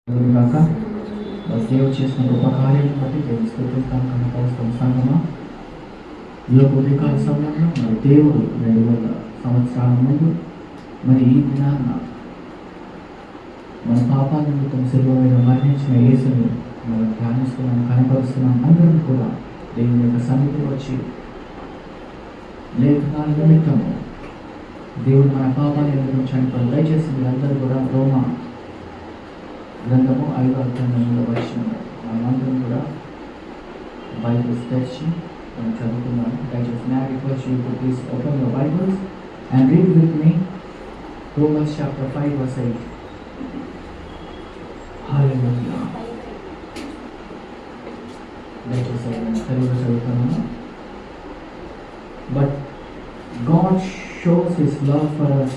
గాక దేవుడు చేసిన గొప్ప కార్యాలను బట్టి దేవుని స్తుతిస్తాం కనపరుస్తాం సంగమా. ఈ యొక్క ఉదయకాల సమయంలో మరి దేవుడు 2000 సంవత్సరాల ముందు మరి ఈ దినాన్న మన పాపాల నిమిత్తం శిలువ మీద మరణించిన యేసుని మనం ధ్యానిస్తున్నాం, కనపరుస్తున్నాం. అందరం కూడా దేవుని యొక్క సన్నిధిలో వచ్చి లేఖనాల నిమిత్తము దేవుడు మన పాపాల నిమిత్తం చనిపోయి దయచేసి మీరందరూ కూడా రోమా గ్రంథము 5వ అధ్యాయంలో వచ్చిన మనమందరం కూడా బైబిల్స్ తెచ్చి మనం చదువుకున్నాము. దయచేసి నా request you to please open your Bibles and read with me Romans chapter 5 verse 8. హల్లెలూయా. దయచేసి తెలుగులో చదువుతున్నాను. But God shows His love for us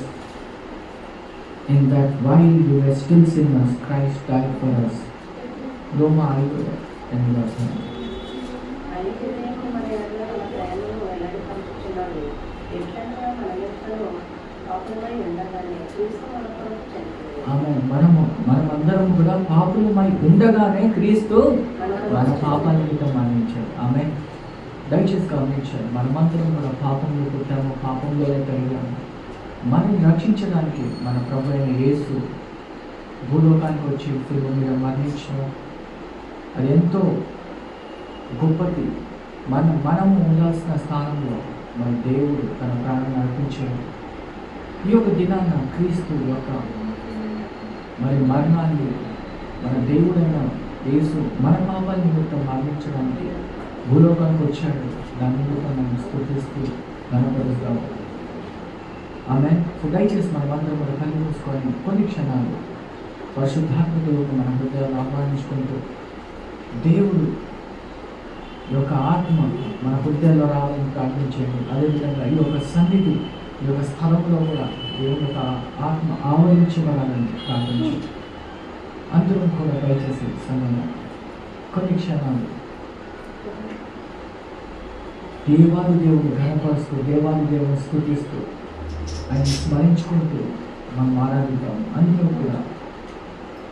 in that while we were still sinners, Christ died for us. Roma 5:8. మనమందరం కూడా పాపులమై ఉండగానే క్రీస్తు మన పాపాల నిమిత్తం మరణించాడు. ఆమె దయచేసి గమనించారు. మనమందరం కూడా పాపంలో పుట్టాము, పాపంలోనే పెరిగాము. మనల్ని రక్షించడానికి మన ప్రభు అయిన యేసు భూలోకానికి వచ్చి శిలువ మీద మరణించడం అది ఎంతో గొప్పది. మనము ఉండాల్సిన స్థానంలో మన దేవుడు తన ప్రాణాన్ని అర్పించాడు. ఈ యొక్క దినాన్న క్రీస్తు యొక్క మరి మరణాన్ని మన దేవుడైన యేసు మన పాపాల నిమిత్తం మరణించడానికి భూలోకానికి వచ్చాడు. దాని నిమిత్తం మనం స్తుతిస్తూ కనపరుస్తాము. ఆమె దయచేసి మనమందరం కూడా కళ్ళు మూసుకొని కొన్ని క్షణాలు పరిశుద్ధాత్మ దేవుడు మన హృదయాలు ఆహ్వానించుకుంటూ దేవుడు యొక్క ఆత్మ మన హృదయాల్లో రావాలని ప్రార్థించేయండి. అదేవిధంగా ఈ యొక్క సన్నిధి ఈ యొక్క స్థలంలో కూడా దేవుని యొక్క ఆత్మ ఆవరించబడాలని ప్రార్థించి అందరం కూడా దయచేసి సమయంలో కొన్ని క్షణాలు దేవాది దేవుని ఘనపరుస్తూ దేవాది దేవుని స్తుతిస్తూ ఆయన స్మరించుకుంటూ మనం ఆరాధిద్దాం. అందరూ కూడా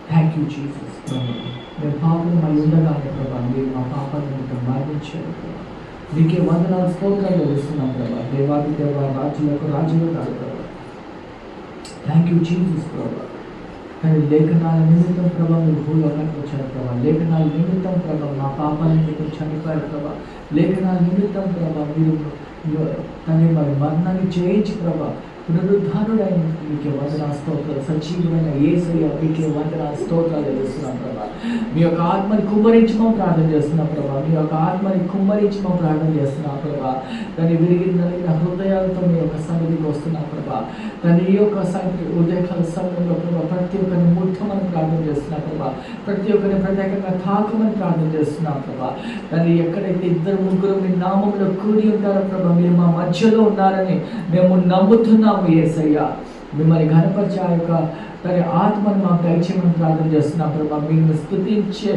థ్యాంక్ యూ జీసస్ ప్రభు, మేము పాపలు మళ్ళీ ఉండగానే ప్రభా మీరు మా పాపాలను నిమిత్తం మరణించారు ప్రభా. మీకే వందనాలు స్తోత్రాలు తెలుస్తున్నాం ప్రభా. దేవాది దేవ రాజులకు రాజులు కాదు ప్రభా. థ్యాంక్ యూ జీసస్ ప్రభా. కానీ లేఖనాల నిమిత్తం ప్రభా మీరు భూలోకానికి వచ్చారు ప్రభా. లేఖనాల నిమిత్తం ప్రభా మా పాపాల నిమిత్తం చనిపోయారు ప్రభా. లేఖనాల నిమిత్తం ప్రభా మీరు తన మరి మరణాన్ని చేయించి ప్రభా పునరుద్ధానుడైన మీకే వందనాలు స్తోత్రాలు. సజీవుడైన యేసయ్య మీకే వందనాలు స్తోత్రాలు తెలుస్తున్నాం ప్రభా. మీ యొక్క ఆత్మని కుమ్మరించమని ప్రార్థన చేస్తున్నాం ప్రభా. మీ యొక్క ఆత్మని కుమ్మరించమని ప్రార్థన చేస్తున్నాం ప్రభా. దాన్ని విరిగి నలిగిన హృదయాలతో మీ యొక్క సన్నిధికి వస్తున్నాం ప్రభా. దాని ఈ యొక్క ఉదయకాల సమయంలో ప్రభా ప్రతి ఒక్కరిని ముట్టమని ప్రార్థన చేస్తున్నాం ప్రభా. ప్రతి ఒక్కరిని ప్రత్యేకంగా తాకమని ప్రార్థన చేస్తున్నాం ప్రభా. దాన్ని ఎక్కడైతే 2-3 మీ నామంలో కూడి ఉంటారో ప్రభా మీరు మా మధ్యలో ఉన్నారని మేము నమ్ముతున్నాం. యేసయ్య మిమ్మల్ని ఘనపరిచే ఆ యొక్క తన ఆత్మను మాకు దయచేయమని ప్రార్థన చేస్తున్నాం ప్రభా. మిమ్మల్ని స్తుతించే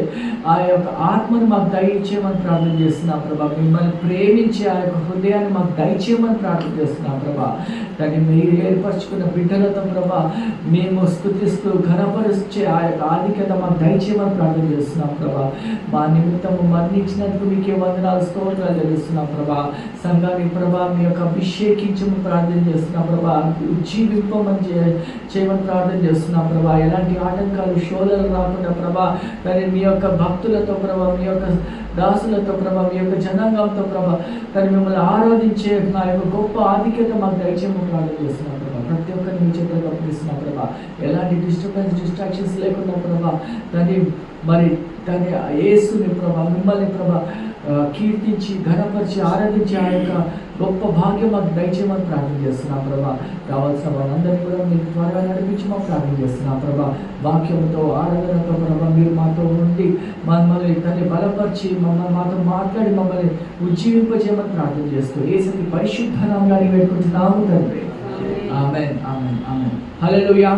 ఆ యొక్క ఆత్మను మాకు దయచేయమని ప్రార్థన చేస్తున్నాం ప్రభా. మిమ్మల్ని ప్రేమించే ఆ యొక్క హృదయాన్ని మాకు దయచేయమని ప్రార్థన చేస్తున్నాం ప్రభా. దాన్ని మీరు ఏర్పరచుకున్న బిడ్డలతో ప్రభా మేము స్తుతిస్తూ ఘనపరిచే ఆ యొక్క ఆధిక్యత మాకు దయచేయమని ప్రార్థన చేస్తున్నాం ప్రభా. మా నిమిత్తము మరణించినందుకు మీకే వందనాలు స్తోత్రాలు తెలుస్తున్నాం ప్రభా. సంఘాన్ని ప్రభా మీ యొక్క అభిషేకించమని ప్రార్థన చేస్తున్నాం ప్రభా. ఉజ్జీవింపమని చేయమని ప్రార్థన చేస్తున్నాం ప్రభా. ఎలాంటి ఆటంకాలు శోధనలు రాకుండా ప్రభా కానీ మీ యొక్క భక్తులతో ప్రభా మీ యొక్క దాసులతో ప్రభా మీ యొక్క జనాంగంతో ప్రభా కానీ మిమ్మల్ని ఆరాధించే నా యొక్క గొప్ప ఆధిక్యత మాకు దయచేయమని ప్రార్థన చేస్తున్నాం ప్రభా. ప్రతి ఒక్కరిని మీ చేతులకు అప్పగిస్తున్నాం ప్రభా. ఎలాంటి డిస్ట్రాక్షన్స్ లేకుండా ప్రభా దాన్ని మరి దాన్ని యేసుని ప్రభా మిమ్మల్ని ప్రభా కీర్తించి ఘనపరిచి ఆరాధించి ఆ యొక్క గొప్ప భాగ్యం మాకు దయచేయమని ప్రార్థన చేస్తున్నాం ప్రభా. రావాల్సిన వాళ్ళందరినీ కూడా మీకు త్వరగా నడిపించి మాకు ప్రార్థన చేస్తున్నాం ప్రభా. వాక్యంతో ఆరాధనతో ప్రభా మీరు మాతో ఉండి మమ్మల్ని తల్లి బలపరిచి మమ్మల్ని మాతో మాట్లాడి మమ్మల్ని ఉజ్జీవింపజేయమని ప్రార్థన చేస్తూ యేసుని పరిశుద్ధ నామములో వేడుకుంటున్నాము తండ్రి. ఆమేన్ ఆమేన్ ఆమేన్. హల్లెలూయా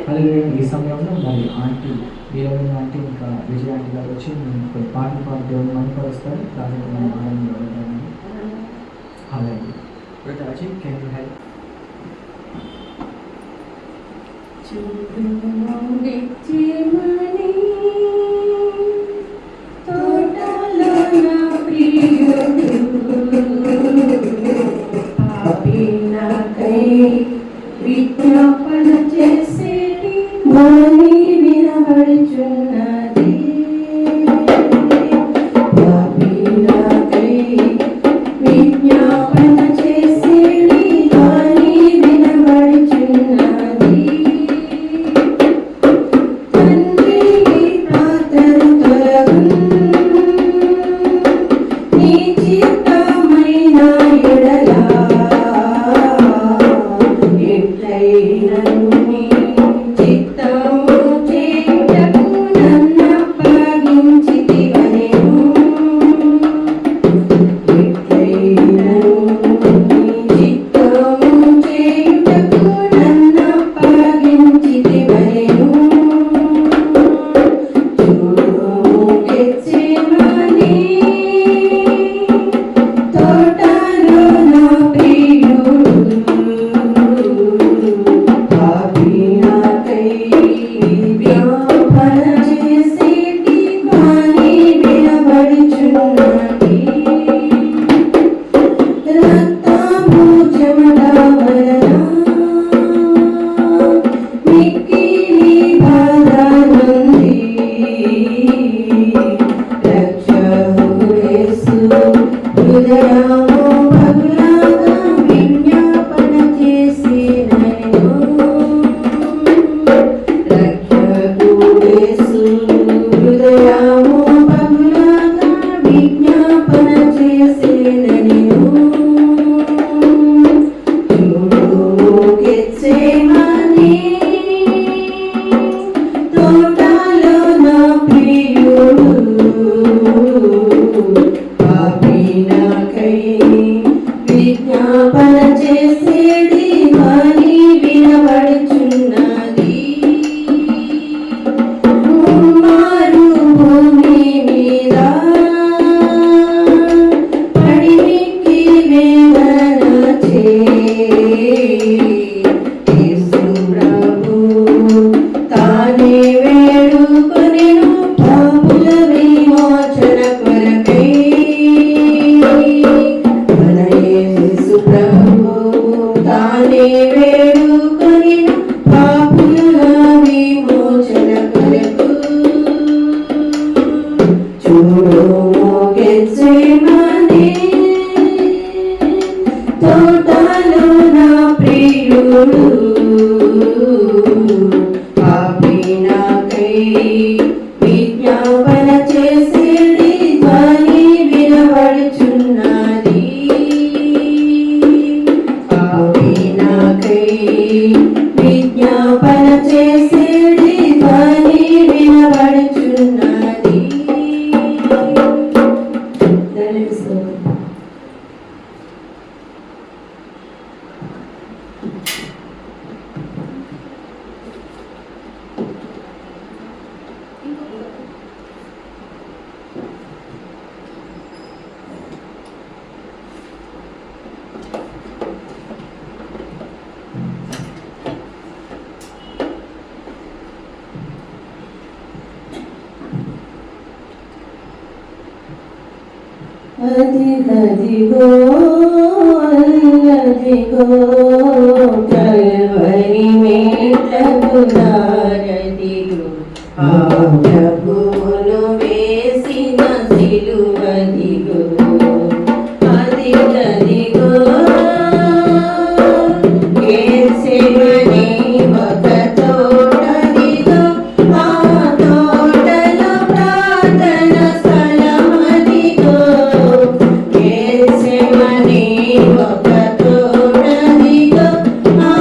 హల్లెలూయా. ఈ సమయంలో మరి ఆంటీ వీరమైన ఆంటీ ఇంకా విజయ ఆంటీ గారు వచ్చి కొన్ని పాటలు పాడి దేవుని మహిమపరుస్తారు. దానికి మనం ఆనందంగా హల్లెలూయా. Brother Ajay, can you help? చూడుము నిత్యమని విజ్ఞాపన చేసేటి ధ్వని వినబడుచున్నది. విజ్ఞాపన చేసేటి ధ్వని వినబడుచున్నది. తండ్రి ప్రార్థన తొలగు నీ చిత్తమైన ఎడల ఎట్లైనను నీ చిత్తము చేయుటకు నన్ను అప్పగించితివనెను. ఎట్లైనను నీ చిత్తము చేయుటకు నన్ను అప్పగించితివనెను. చూడుము గెత్సేమనీ తోటలో నా ప్రియుడు పాపి నాకై విజ్ఞాపన చేసేటి ధ్వని వినబడుచున్నది. రక్తము చెమట వలన మిక్కిలి బాధ నుండి రక్షకుడు యేసు హృదయము పగులగా విజ్ఞాపన చేసినను. రక్షకుడు యేసు హృదయము పగులగా విజ్ఞాపన చేసినను. చూడుము గెత్సేమనీ తోటలో నా ప్రియుడు పాపి నాకై విజ్ఞాపన చేసేటి ధ్వని వినబడుచున్నది. ముమ్మారు భూమి మీద పడి మిక్కిలి వేదన చే యేసు ప్రభువు తానే వేడుకొనెను పాపుల విమోచన కొరకై. మన యేసు ప్రభువు తానే వేడుకొనెను పాపుల విమోచన కొరకు. చూడుము గెత్సేమనీ తోటలో నా ప్రియుడు పాపి నాకై విజ్ఞాపన చేసేటి ధ్వని వినబడుచున్నది. పాపి నాకై విజ్ఞాపన చేసేటి ధ్వని వినబడుచున్నది. అదిగో అదిగో కల్వరి మేట్లకు దారదిగో ఆ ప్రభువును వేసిన సిలువదిగో. అదిగదిగో గెత్సేమనీ ఒక తోటదిగో ఆ తోటలో ప్రార్థన స్థలమదిగో. గెత్సేమనీ ఒక తోటదిగో ఆ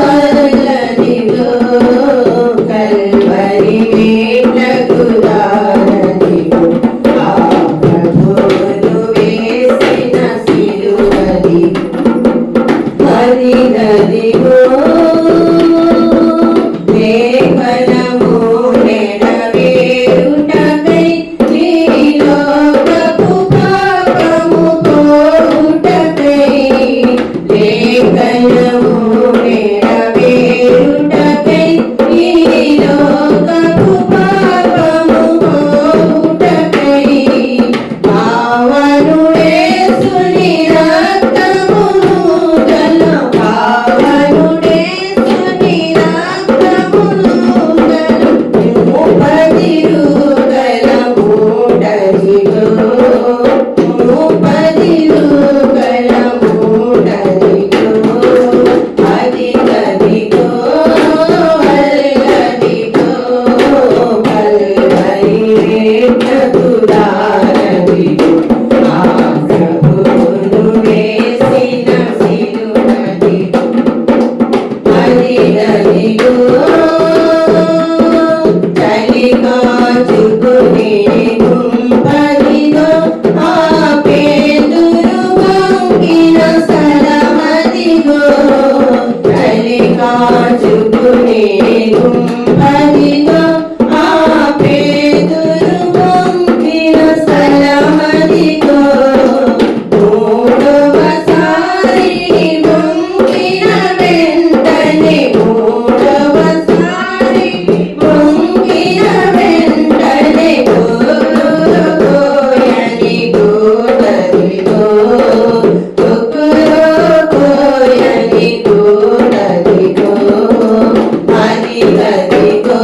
అల్లదిగో కల్వరి మేట్లకు దారదిగో ఆ ప్రభువును వేసిన సిలువది అదిగదిగో లేఖనము నెరవేరుటకై ఈ లోకపు పాపము పోవుటకై లేఖనము నెరవేరుటకై ఈ లోకపు పాపము పోవుటకై పావనుడే సుని రక్తమును గల పావనుడే సుని రక్తమును గల మూపదిరు గల మూడదిగో మూపదిరు గల మూడదిగో అదిగదిగో అల్లదిగో కల్వరి మేట్లకు దారదిగో ఆ ప్రభువును వేసిన సిలువది అదిగదిగో చలి కాచుకునే గుంపదిగో ఆ పేతురు వంగిన స్థలమదిగో చలి కాచుకునే గుంపదిగో ఆ పేతురు వంగిన స్థలమదిగో మూడవసారి వంగిన వెంటనే మూడవసారి వంగిన వెంటనే కోయని కోడదిగో కోయని కోడదిగో అదిగదిగో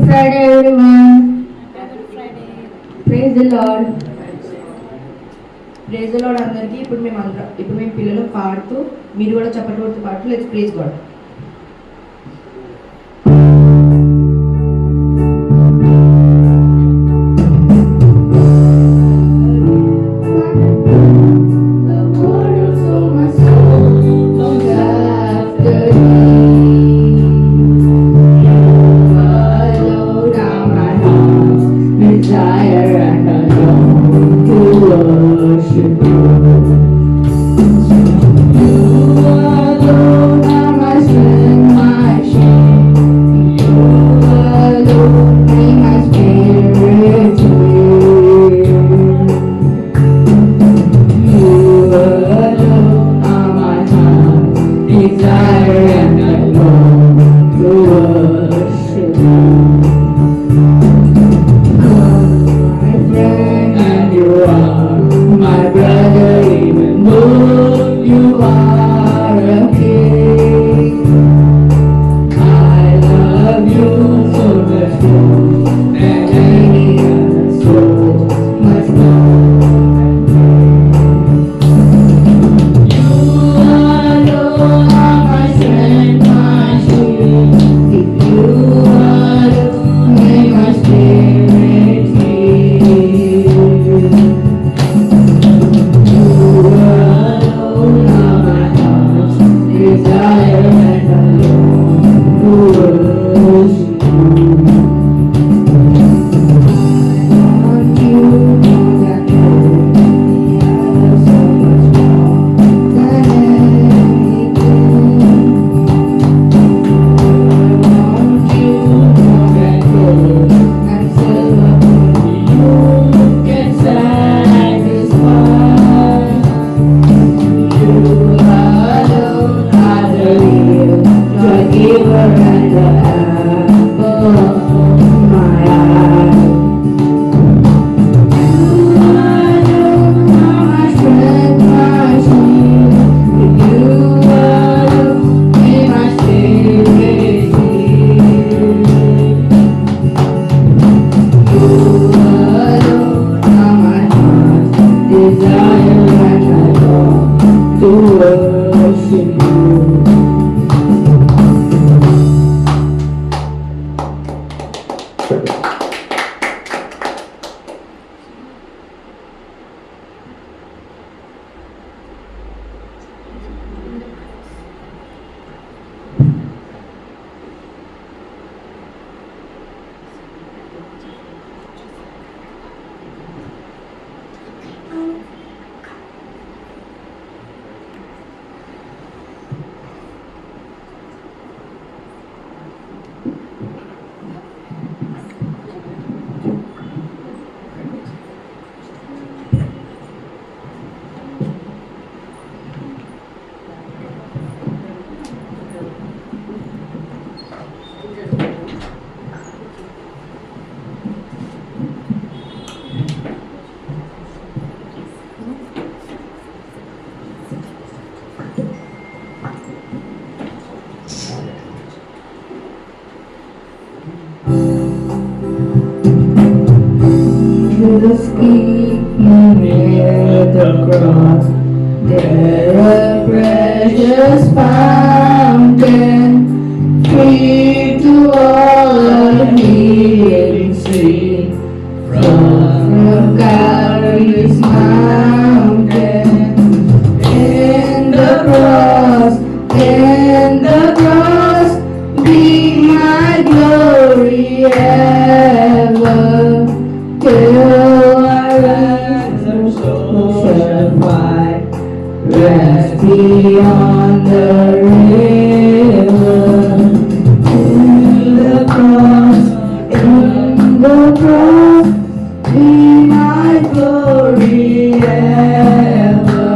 Friday, everyone. Praise the Lord. Praise the lord అందరికీ. ఇప్పుడు మేము పిల్లలు పాడుతూ మీరు కూడా చప్పట్లు కొడుతూ పాడుతూ let's praise God. Jesus keep me near the cross. There a precious fountain, free to all healing stream, from Calvary's mountain. In the cross, be my glory ever. Till I rise shall find rest beyond the river. In the cross, be my glory ever.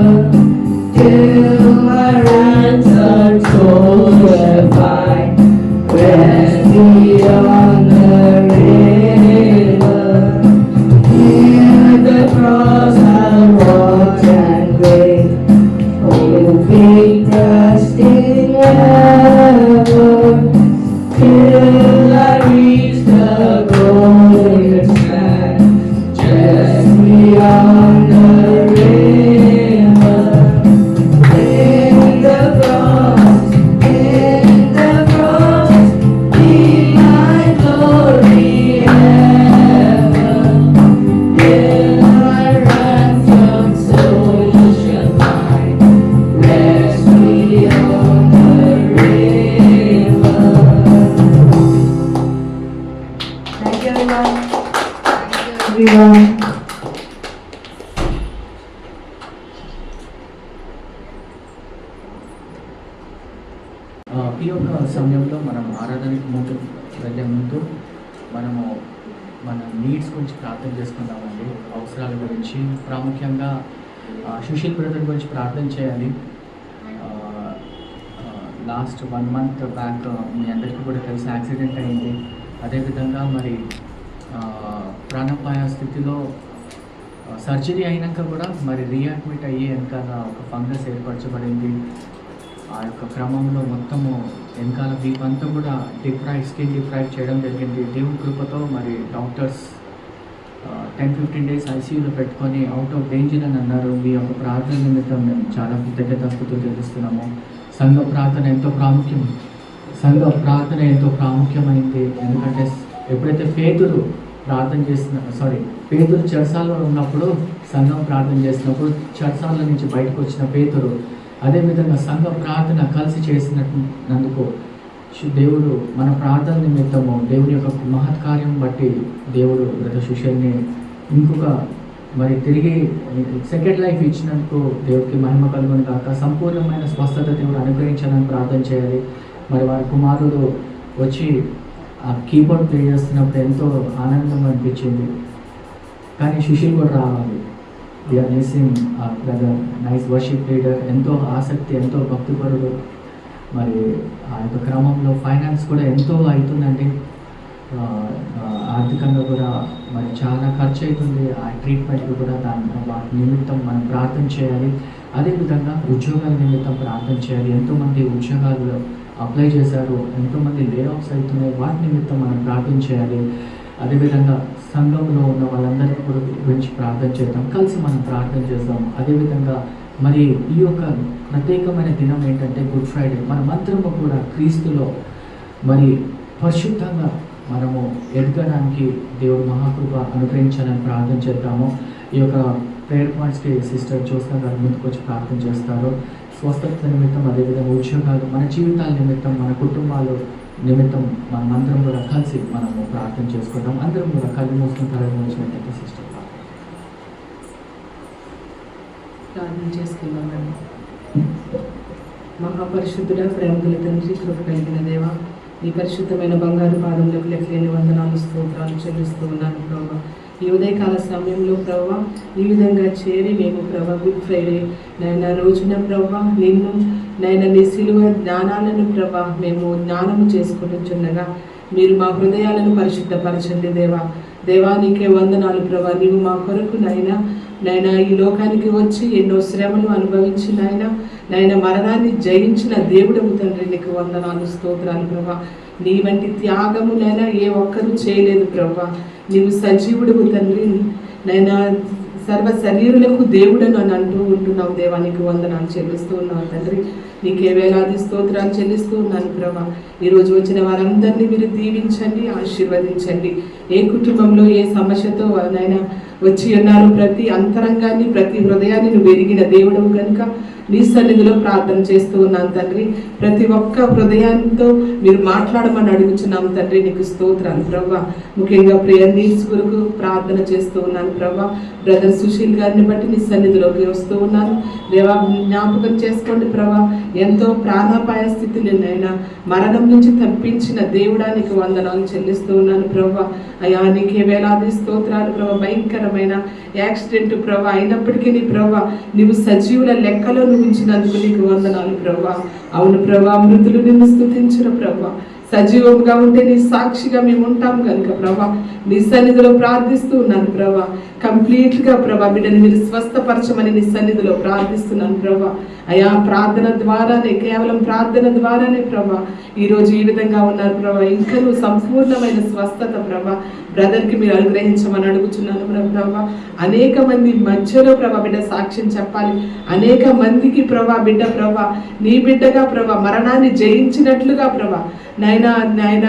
Till my ransomed soul shall find rest beyond the river. Near the cross I'll watch and wait, hoping, trusting ever, till I reach the Thank you everyone. ఈ యొక్క సమయంలో మనం ఆరాధనకి ముందు వెళ్ళే ముందు మనము మన నీడ్స్ గురించి ప్రార్థన చేసుకుందామండి. అవసరాల గురించి ప్రాముఖ్యంగా సుశీల్ బ్రదర్ గురించి ప్రార్థన చేయాలి. లాస్ట్ 1 month బ్యాక్ మీ అందరికీ కూడా తెలిసి యాక్సిడెంట్ అయింది. అదేవిధంగా మరి ప్రాణాపాయ స్థితిలో సర్జరీ అయినాక కూడా మరి రీఅడ్మిట్ అయ్యి వెనకాల ఒక ఫంగస్ ఏర్పరచబడింది. ఆ యొక్క క్రమంలో మొత్తము వెనకాల వీప్ అంతా కూడా స్కిన్ డిఫ్రైవ్ చేయడం జరిగింది. దేవుని కృపతో మరి డాక్టర్స్ 10-15 days ఐసీయూలో పెట్టుకొని అవుట్ ఆఫ్ డేంజర్ అని అన్నారు. మీ యొక్క ప్రార్థన నిమిత్తం మేము చాలా కృతజ్ఞతాస్తుతులు చెల్లిస్తున్నాము. సంఘ ప్రార్థన ఎంతో ప్రాముఖ్యమైంది. ఎందుకంటే ఎప్పుడైతే పేతురు చెరసాలలో ఉన్నప్పుడు సంఘం ప్రార్థన చేసినప్పుడు చెరసాల నుంచి బయటకు వచ్చిన పేతురు అదేవిధంగా సంఘ ప్రార్థన కలిసి చేసినందుకు దేవుడు మన ప్రార్థన నిమిత్తము దేవుని యొక్క మహత్కార్యం బట్టి దేవుడు బ్రదర్ సుశీల్ని ఇంకొక మరి తిరిగి సెకండ్ లైఫ్ ఇచ్చినందుకు దేవుడికి మహిమ కలుగును కాక. సంపూర్ణమైన స్వస్థత దేవుడు అనుగ్రహించాలని ప్రార్థన చేయాలి. మరి వారి కుమారుడు వచ్చి ఆ కీబోర్డ్ ప్లే చేస్తున్నప్పుడు ఎంతో ఆనందం అనిపించింది. కానీ సుశీల్ కూడా రావాలి. We are missing brother, nice worship leader, ఎంతో ఆసక్తి, ఎంతో భక్తిపరుడు. మరి ఆ యొక్క క్రమంలో ఫైనాన్స్ కూడా ఎంతో అవుతుందండి. ఆర్థికంగా కూడా మరి చాలా ఖర్చు అవుతుంది. ఆ ట్రీట్మెంట్కి కూడా వాటి నిమిత్తం మనం ప్రార్థన చేయాలి. అదేవిధంగా ఉద్యోగాల నిమిత్తం ప్రార్థన చేయాలి. ఎంతోమంది ఉద్యోగాలు అప్లై చేశారు, ఎంతోమంది లే ఆఫ్స్ అవుతున్నాయి. వాటి నిమిత్తం మనం ప్రార్థన చేయాలి. అదేవిధంగా సంఘంలో ఉన్న వాళ్ళందరికీ కూడా గురించి ప్రార్థన చేద్దాం, కలిసి మనం ప్రార్థన చేద్దాం. అదేవిధంగా మరి ఈ యొక్క ప్రత్యేకమైన దినం ఏంటంటే గుడ్ ఫ్రైడే. మనమందరము కూడా క్రీస్తులో మరి పరిశుద్ధంగా మనము ఎదగడానికి దేవుడు మహాకృప అనుగ్రహించాలని ప్రార్థన చేద్దాము. ఈ యొక్క ప్రేయర్ పాయింట్స్కి సిస్టర్ జ్యోత్స్న గారు ముందుకు వచ్చి ప్రార్థన చేస్తారు. స్వస్థత నిమిత్తం, అదేవిధంగా ఉద్యోగాలు, మన జీవితాల నిమిత్తం, మన కుటుంబాలు నిమిత్తం మనమందరం కూడా కలిసి మనము ప్రార్థన చేసుకుంటాం. అందరం కూడా కళ్ళు మూసుకుని ప్రారంభించినట్లయితే సిస్టర్ ప్రార్థన చేసుకుందామండి. మహాపరిశుద్ధుడ, ప్రేమగల తండ్రి, కృప కలిగిన దేవ, ఈ పరిశుద్ధమైన బంగారు పాదములకు లెక్కలేని వందనాలు, స్తోత్రాలు చెల్లిస్తూ ఉన్నాను ప్రభావ. ఈ ఉదయకాల సమయంలో ప్రభావ ఈ విధంగా చేరి మేము ప్రభావ గుడ్ ఫ్రైడే నైనా రోజున ప్రభావ నిన్ను నైనా నీ సిలువ జ్ఞానాలను ప్రభావ మేము జ్ఞానము చేసుకుంటున్నగా మీరు మా హృదయాలను పరిశుద్ధపరచండి దేవా నీకే వందనాలు ప్రభా. నీవు మా కొరకు నైనా ఈ లోకానికి వచ్చి ఎన్నో శ్రమలు అనుభవించి నైనా మరణాన్ని జయించిన దేవుడవు తండ్రి, నీకు వందనాలు, స్తోత్రాలు ప్రభా. నీ వంటి త్యాగము ఏ ఒక్కరూ చేయలేదు ప్రభా. నీవు సజీవుడు తండ్రి, నైనా సర్వ శరీరులకు దేవుడను అని అంటూ ఉంటున్నావు దేవా. నీకు వందనాలు చెల్లిస్తూ ఉన్నావు తండ్రి. నీకే వేలాది స్తోత్రాలు చెల్లిస్తూ ఉన్నాను ప్రభా. ఈరోజు వచ్చిన వారందరినీ మీరు దీవించండి, ఆశీర్వదించండి. ఏ కుటుంబంలో ఏ సమస్యతో నైనా వచ్చి ఉన్నారు, ప్రతి అంతరంగాన్ని, ప్రతి హృదయాన్ని నువ్వు ఎరిగిన దేవుడవు కనుక నీ సన్నిధిలో ప్రార్థన చేస్తూ ఉన్నాను తండ్రి. ప్రతి ఒక్క హృదయంతో మీరు మాట్లాడమని అడుగుచున్నాం తండ్రి. నీకు స్తోత్రాలు ప్రభా. ముఖ్యంగా ప్రేయర్ నీడ్స్ కొరకు ప్రార్థన చేస్తూ ఉన్నాను ప్రభా. బ్రదర్ సుశీల్ గారిని బట్టి నీ సన్నిధిలోకి వస్తూ ఉన్నాను దేవా. జ్ఞాపకం చేసుకోండి ప్రభా. ఎంతో ప్రాణాపాయ స్థితిలోనైనా మరణం నుంచి తప్పించిన దేవుడానికి వందనాలు చెల్లిస్తూ ఉన్నాను ప్రభా. అయా నీకే వేలాది స్తోత్రాలు ప్రభా. భయంకరమైన యాక్సిడెంట్ ప్రభా అయినప్పటికీ నీ ప్రభా నీవు సజీవుల లెక్కలో నువ్వు ఉంచినందుకు నీకు వందనాలు ప్రభా. అవును ప్రభా, మృతులు నిన్ను స్తుతించిన ప్రభా. సజీవంగా ఉంటే నీ సాక్షిగా మేము ఉంటాం కనుక ప్రభా నీ సన్నిధిలో ప్రార్థిస్తూ ఉన్నాను ప్రభా. కంప్లీట్గా ప్రభా బిడ్డని మీరు స్వస్థపరచమని నీ సన్నిధిలో ప్రార్థిస్తున్నాను ప్రభా. అయా ప్రార్థన ద్వారానే, కేవలం ప్రార్థన ద్వారానే ప్రభా ఈరోజు ఈ విధంగా ఉన్నారు ప్రభా. ఇంకా నువ్వు సంపూర్ణమైన స్వస్థత ప్రభా బ్రదర్కి మీరు అనుగ్రహించమని అడుగుతున్నాను ప్రభా. అనేక మంది మధ్యలో ప్రభా బిడ్డ సాక్ష్యం చెప్పాలి. అనేక మందికి ప్రభా బిడ్డ ప్రభా నీ బిడ్డగా ప్రభా మరణాన్ని జయించినట్లుగా ప్రభా నాయన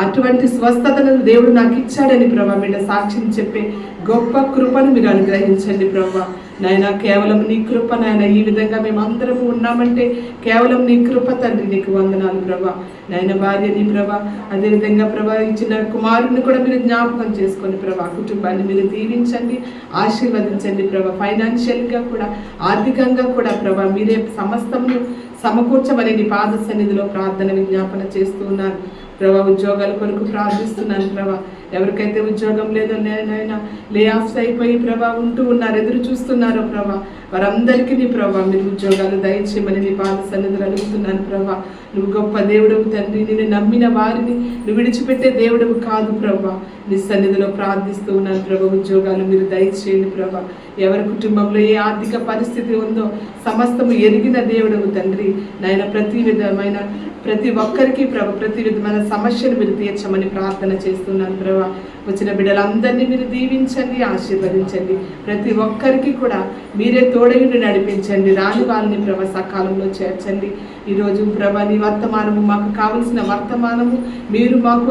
అటువంటి స్వస్థతను దేవుడు నాకు ఇచ్చాడని ప్రభా బిడ్డ సాక్ష్యం చెప్పే గొప్ప కృపను మీరు అనుగ్రహించండి ప్రభా. నాయన కేవలం నీ కృప నాయన, ఈ విధంగా మేము అందరము ఉన్నామంటే కేవలం నీ కృప తండ్రి, నీకు వందనాలు ప్రభా. నాయన భార్యని ప్రభా, అదేవిధంగా ప్రభా ఇచ్చిన కుమారుని కూడా మీరు జ్ఞాపకం చేసుకొని ప్రభా, కుటుంబాన్ని మీరు దీవించండి, ఆశీర్వదించండి ప్రభా. ఫైనాన్షియల్గా కూడా ఆర్థికంగా కూడా ప్రభా మీరే సమస్తము సమకూర్చమని నీ పాద సన్నిధిలో ప్రార్థన విజ్ఞాపన చేస్తూ ఉన్నాను ప్రభా. ఉద్యోగాల కొరకు ప్రార్థిస్తున్నాను ప్రభా. ఎవరికైతే ఉద్యోగం లేదో నాయన లే ఆఫ్స్ అయిపోయి ప్రభా ఉంటూ ఉన్నారు, ఎదురు చూస్తున్నారో ప్రభా, వారందరికీ నీ ప్రభా మీరు ఉద్యోగాలు దయచేయమని నీ పాద సన్నిధిలో అడుగుతున్నాను ప్రభా. నువ్వు గొప్ప దేవుడవు తండ్రి, నేను నమ్మిన వారిని నువ్వు విడిచిపెట్టే దేవుడవు కాదు ప్రభా. నీ సన్నిధిలో ప్రార్థిస్తూ ఉన్నాను ప్రభా. ఉద్యోగాలు మీరు దయచేయండి ప్రభా. ఎవరి కుటుంబంలో ఏ ఆర్థిక పరిస్థితి ఉందో సమస్తము ఎరిగిన దేవుడవు తండ్రి. నాయన ప్రతి ఒక్కరికి ప్రభా ప్రతి విధమైన సమస్యను మీరు తీర్చమని ప్రార్థన చేస్తున్నాను ప్రభా. వచ్చిన బిడ్డలందరినీ మీరు దీవించండి, ఆశీర్వదించండి. ప్రతి ఒక్కరికి కూడా మీరే తోడయుండి నడిపించండి. రాని వాళ్ళని ప్రభా సకాలంలో చేర్చండి. ఈరోజు ప్రభా నీ వర్తమానము, మాకు కావలసిన వర్తమానము మీరు మాకు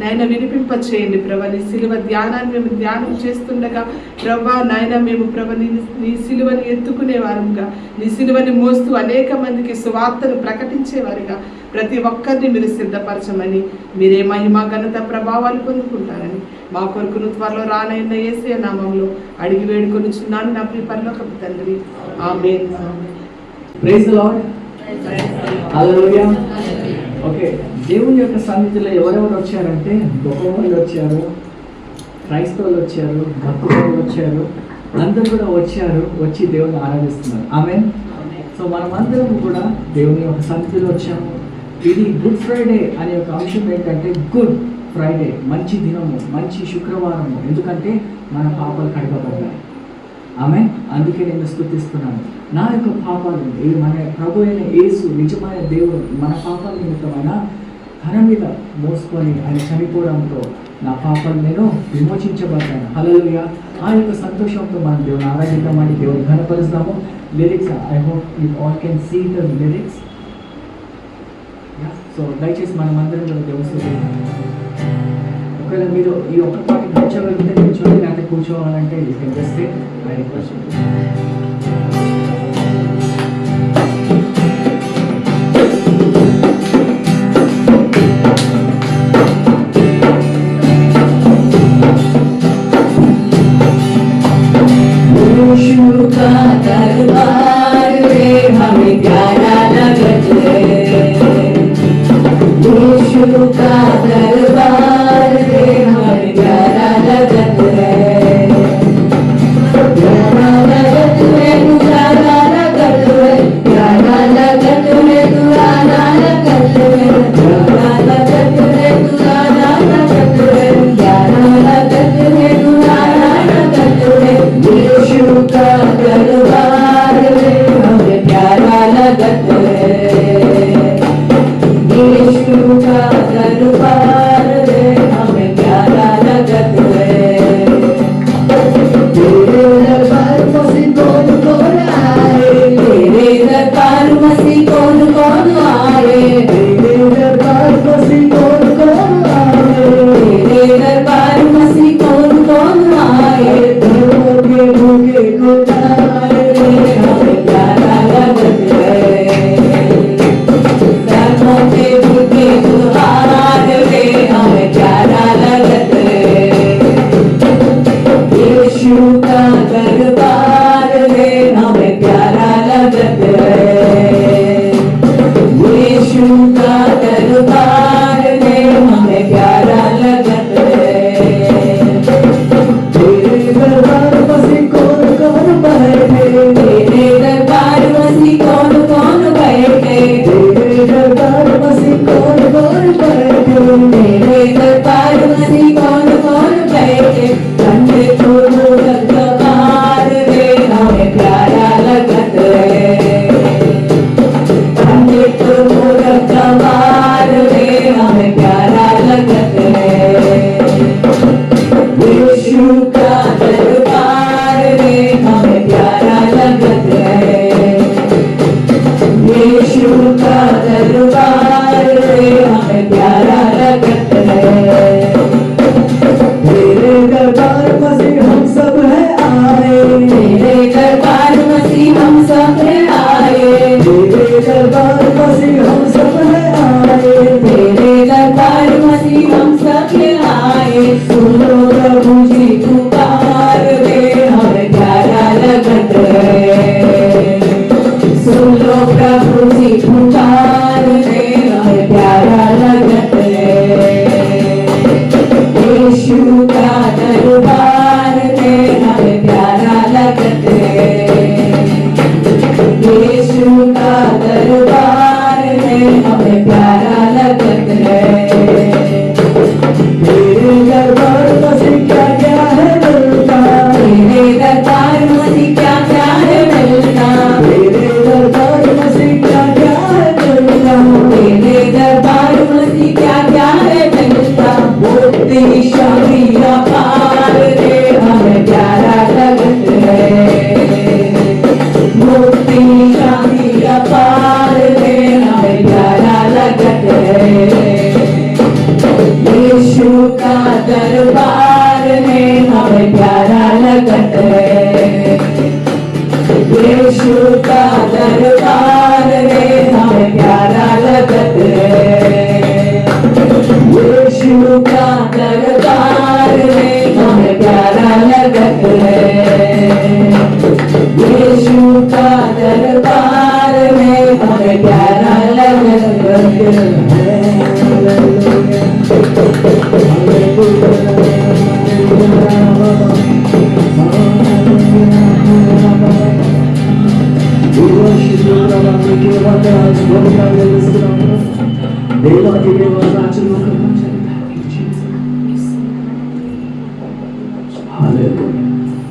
నాయన వినిపింప చేయండి ప్రభా. నీ సిలువ ధ్యానాన్ని మేము ధ్యానం చేస్తుండగా ప్రభా నాయన మేము ప్రభా నీ సిలువని ఎత్తుకునే వారుగా, నీ సిలువని మోస్తూ అనేక మందికి సువార్తను ప్రకటించేవారుగా ప్రతి ఒక్కరిని మీరు సిద్ధపరచమని, మీరే మహిమ ఘనత ప్రభావాలు పొందుకుంటారని మా కొరకును త్వరలో రానైన యేసయ్య నామములో అడిగి వేడుకొనుచున్నాను నా ప్రియ పరలోకపు తండ్రి, ఆమేన్. Praise the lord. హల్లెలూయా. ఓకే, దేవుని యొక్క సన్నిధిలో ఎవరెవరు వచ్చారంటే గొప్ప వాళ్ళు వచ్చారు, క్రైస్తవులు వచ్చారు, భక్తులు వచ్చారు, అందరూ కూడా వచ్చి దేవుని ఆరాధిస్తున్నారు. ఆమేన్. సో మనమందరం కూడా దేవుని యొక్క సన్నిధిలో వచ్చాము. ఇది గుడ్ ఫ్రైడే అనే ఒక అంశం ఏంటంటే గుడ్ ఫ్రైడే, మంచి దినము, మంచి శుక్రవారము. ఎందుకంటే మన పాపాలు కడగబడ్డాయి. ఆమేన్. అందుకే నేను స్తుతిస్తున్నాను. నా యొక్క పాపాలు మన ప్రభు అయిన యేసు నిజమైన దేవుడు మన పాపాల నిమిత్తమైన తన మీద మోసుకొని ఆయన చనిపోవడంతో నా పాపాలు నేను విమోచించబడ్డాను. హల్లెలూయా. ఆ యొక్క సంతోషంతో మనం దేవుని ఆరాధిద్దామని దేవుని ఘనపరుస్తాము. Lyrics I hope you all can see the lyrics. So దయచేసి మనం అందరం కూడా దేవుని ఒకవేళ మీరు ఈ ఒక్క పాటి కూర్చోగలిగితే కూర్చోండి, లేకపోతే కూర్చోవాలంటే you can just stay. I request Yeshu का दरबार में हमें प्यारा लगता है। यीशु का दरबार में हमें प्यारा लगता है, प्यारा लगता है। हमें प्यारा लगता है। यीशु का दरबार में हमें प्यारा लगता है। यीशु का दरबार में हमें प्यारा लगता है। यीशु का दरबार में हमें प्यारा लगता है।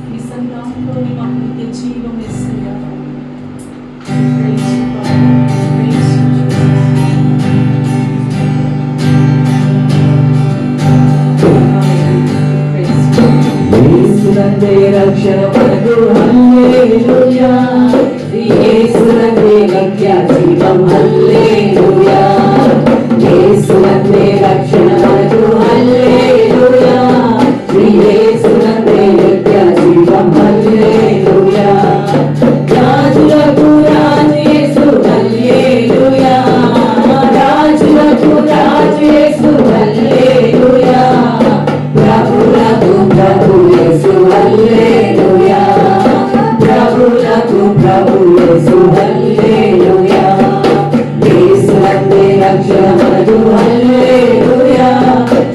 ఈ సంఘంలోని మాకు నిత్య జీవం యేసయ్యా. Praise you, Father. Praise you, Jesus. యేసునందే రక్షణ మనకు హల్లెలూయా. యేసునందే నిత్య జీవం హల్లెలూయా. యేసునందే రక్షణ మనకు హల్లెలూయా. యేసునందే నిత్య జీవం హల్లెలూయా. రాజులకు రాజు యేసు హల్లెలూయా. రాజులకు రాజు యేసు హల్లెలూయా. ప్రభులకు ప్రభు యేసు హల్లెలూయా. ప్రభులకు ప్రభు యేసు హల్లెలూయా. యేసునందే రక్షణ మనకు హల్లెలూయా.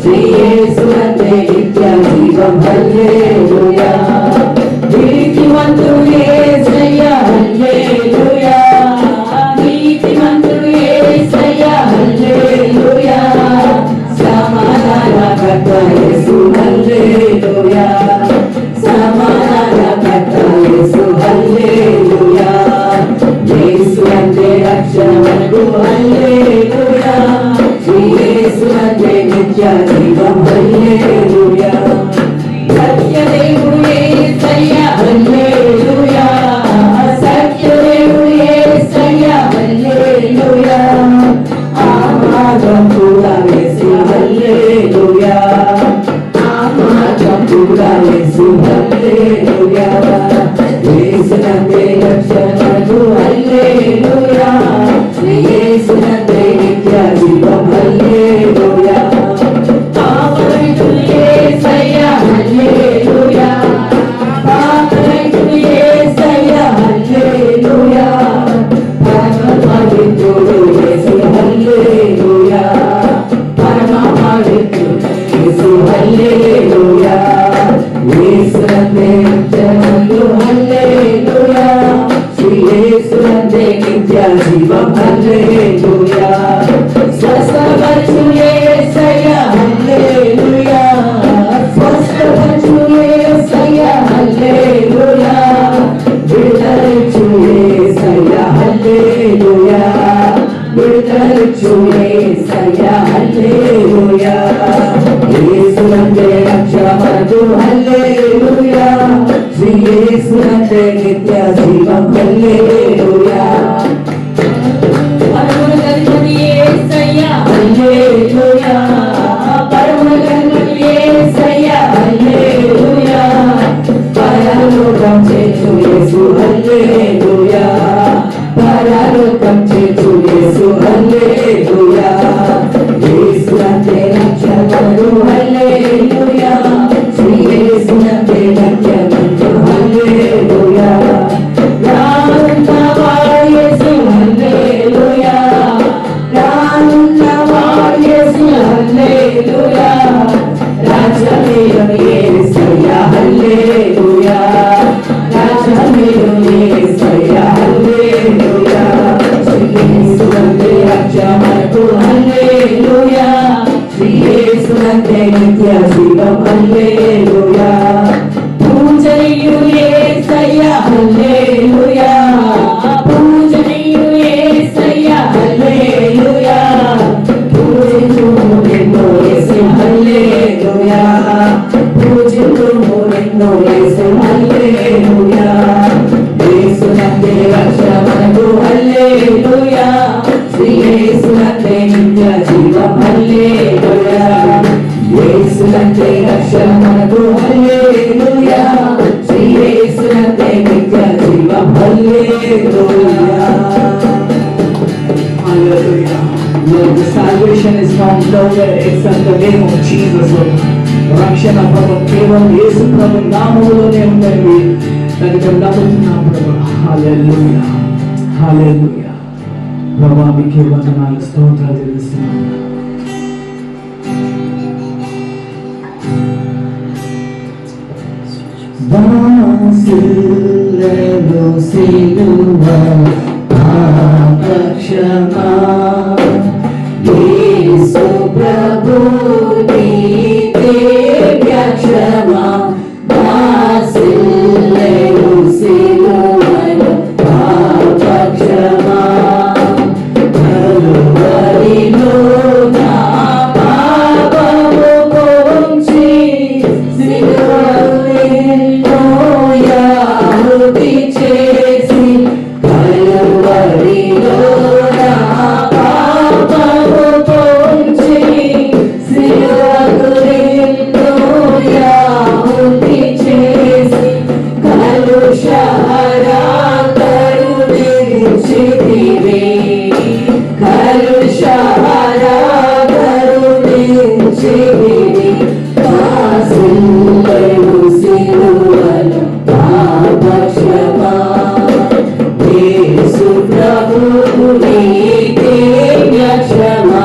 శ్రీ యేసునందే నిత్య జీవం హల్లెలూయా. నీతిమంతుడు యేసయ్యా హల్లెలూయా. నీతిమంతుడు యేసయ్యా హల్లెలూయా. సమాధానకర్త యేసు హల్లెలూయా. సమాధానకర్త యేసు హల్లెలూయా. యేసునందే రక్షణ మనకు హల్లెలూయా. శ్రీ యేసునందే నిత్య జీవం హల్లెలూయా. సత్యదేవుడు యేసయ్యా హల్లెలూయా. సత్యదేవుడు యేసయ్యా హల్లెలూయా. ఆమాగం కూడా యేసు హల్లెలూయా. ఆమాగం కూడా యేసు హల్లెలూయా. యేసునందే రక్షణ మనకు హల్లెలూయా. యేసునందే నిత్య జీవం హల్లెలూయా. పాపరహితుడు యేసయ్యా హల్లెలూయా. పాపరహితుడు యేసయ్యా హల్లెలూయా. పరమపవిత్రుడు యేసు హల్లెలూయా. పరమపవిత్రుడు యేసు హల్లెలూయా. యేసునందే రక్షణలు హల్లెలూయా. శ్రీ యేసునందే నిత్య జీవం హల్లెలూయా. స్వస్థపరచు యేసయ్యా హల్లెలూయా. స్వస్థపరచు యేసయ్యా హల్లెలూయా. విడుదలచు యేసయ్యా హల్లెలూయా. విడుదలచు యేసయ్యా హల్లెలూయా. యేసునందే రక్షణ మనకు హల్లెలూయా. శ్రీ యేసునందే నిత్య జీవం హల్లెలూయా. పరమగణపతి యేసయ్యా హల్లెలూయా. పరమగణపతి యేసయ్యా హల్లెలూయా. పరలోకం చేర్చు యేసు హల్లెలూయా. పరలోకం చేర్చు యేసు హల్లెలూయా. యేసునందే రక్షణ మనకు హల్లెలూయా. శ్రీ యేసునందే నిత్య జీవం హల్లెలూయా. రానున్నవాడు యేసు హల్లెలూయా. రానున్నవాడు యేసు హల్లెలూయా. రాజమేలుని యేసయ్యా హల్లెలూయా. రాజమేలుని యేసయ్యా హల్లెలూయా. శ్రీ యేసునందే రక్షణ మనకు హల్లెలూయా. శ్రీ యేసునందే నిత్య జీవం హల్లెలూయా. పూజనీయుడు యేసయ్యా హల్లెలూయా. పూజనీయుడు యేసయ్యా హల్లెలూయా. పూజించుము నిన్ను యేసు హల్లెలూయా. పూజించుము నిన్ను యేసు హల్లెలూయా. యేసునందే రక్షణ మనకు హల్లెలూయా. శ్రీ యేసునందే నిత్య జీవం హల్లెలూయా. యేసునందే రక్షణ మనకు హల్లెలూయా. It's in the name of Jesus. రక్షణ ప్రభు కేవలం యేసు ప్రభు నామములోనే ఉందండి. దాన్ని మేము నమ్ముతున్నాం ప్రభు. హల్లెలూయా, హల్లెలూయా. ప్రభు మీకే వందనాలు, స్తోత్రాలు చెల్లిస్తున్నాను. వాసిల్లెను సిలువ పక్షమా యేసు ప్రభు నీకే క్షమా. వాసిల్లెను సిలువను పక్షమా కలువరిలో నా పాపము పోంచి సిలువలో యాహుతి చేసి కలువరిలో నా పాపము పోంచి సిలువలో యాహుతి చేసి కలుషహారా కరుణించితివి, కలుషహారా కరుణించితివి. వాసిల్లెను సిలువలో పాపక్షమా యేసు ప్రభు నీకే క్షమా.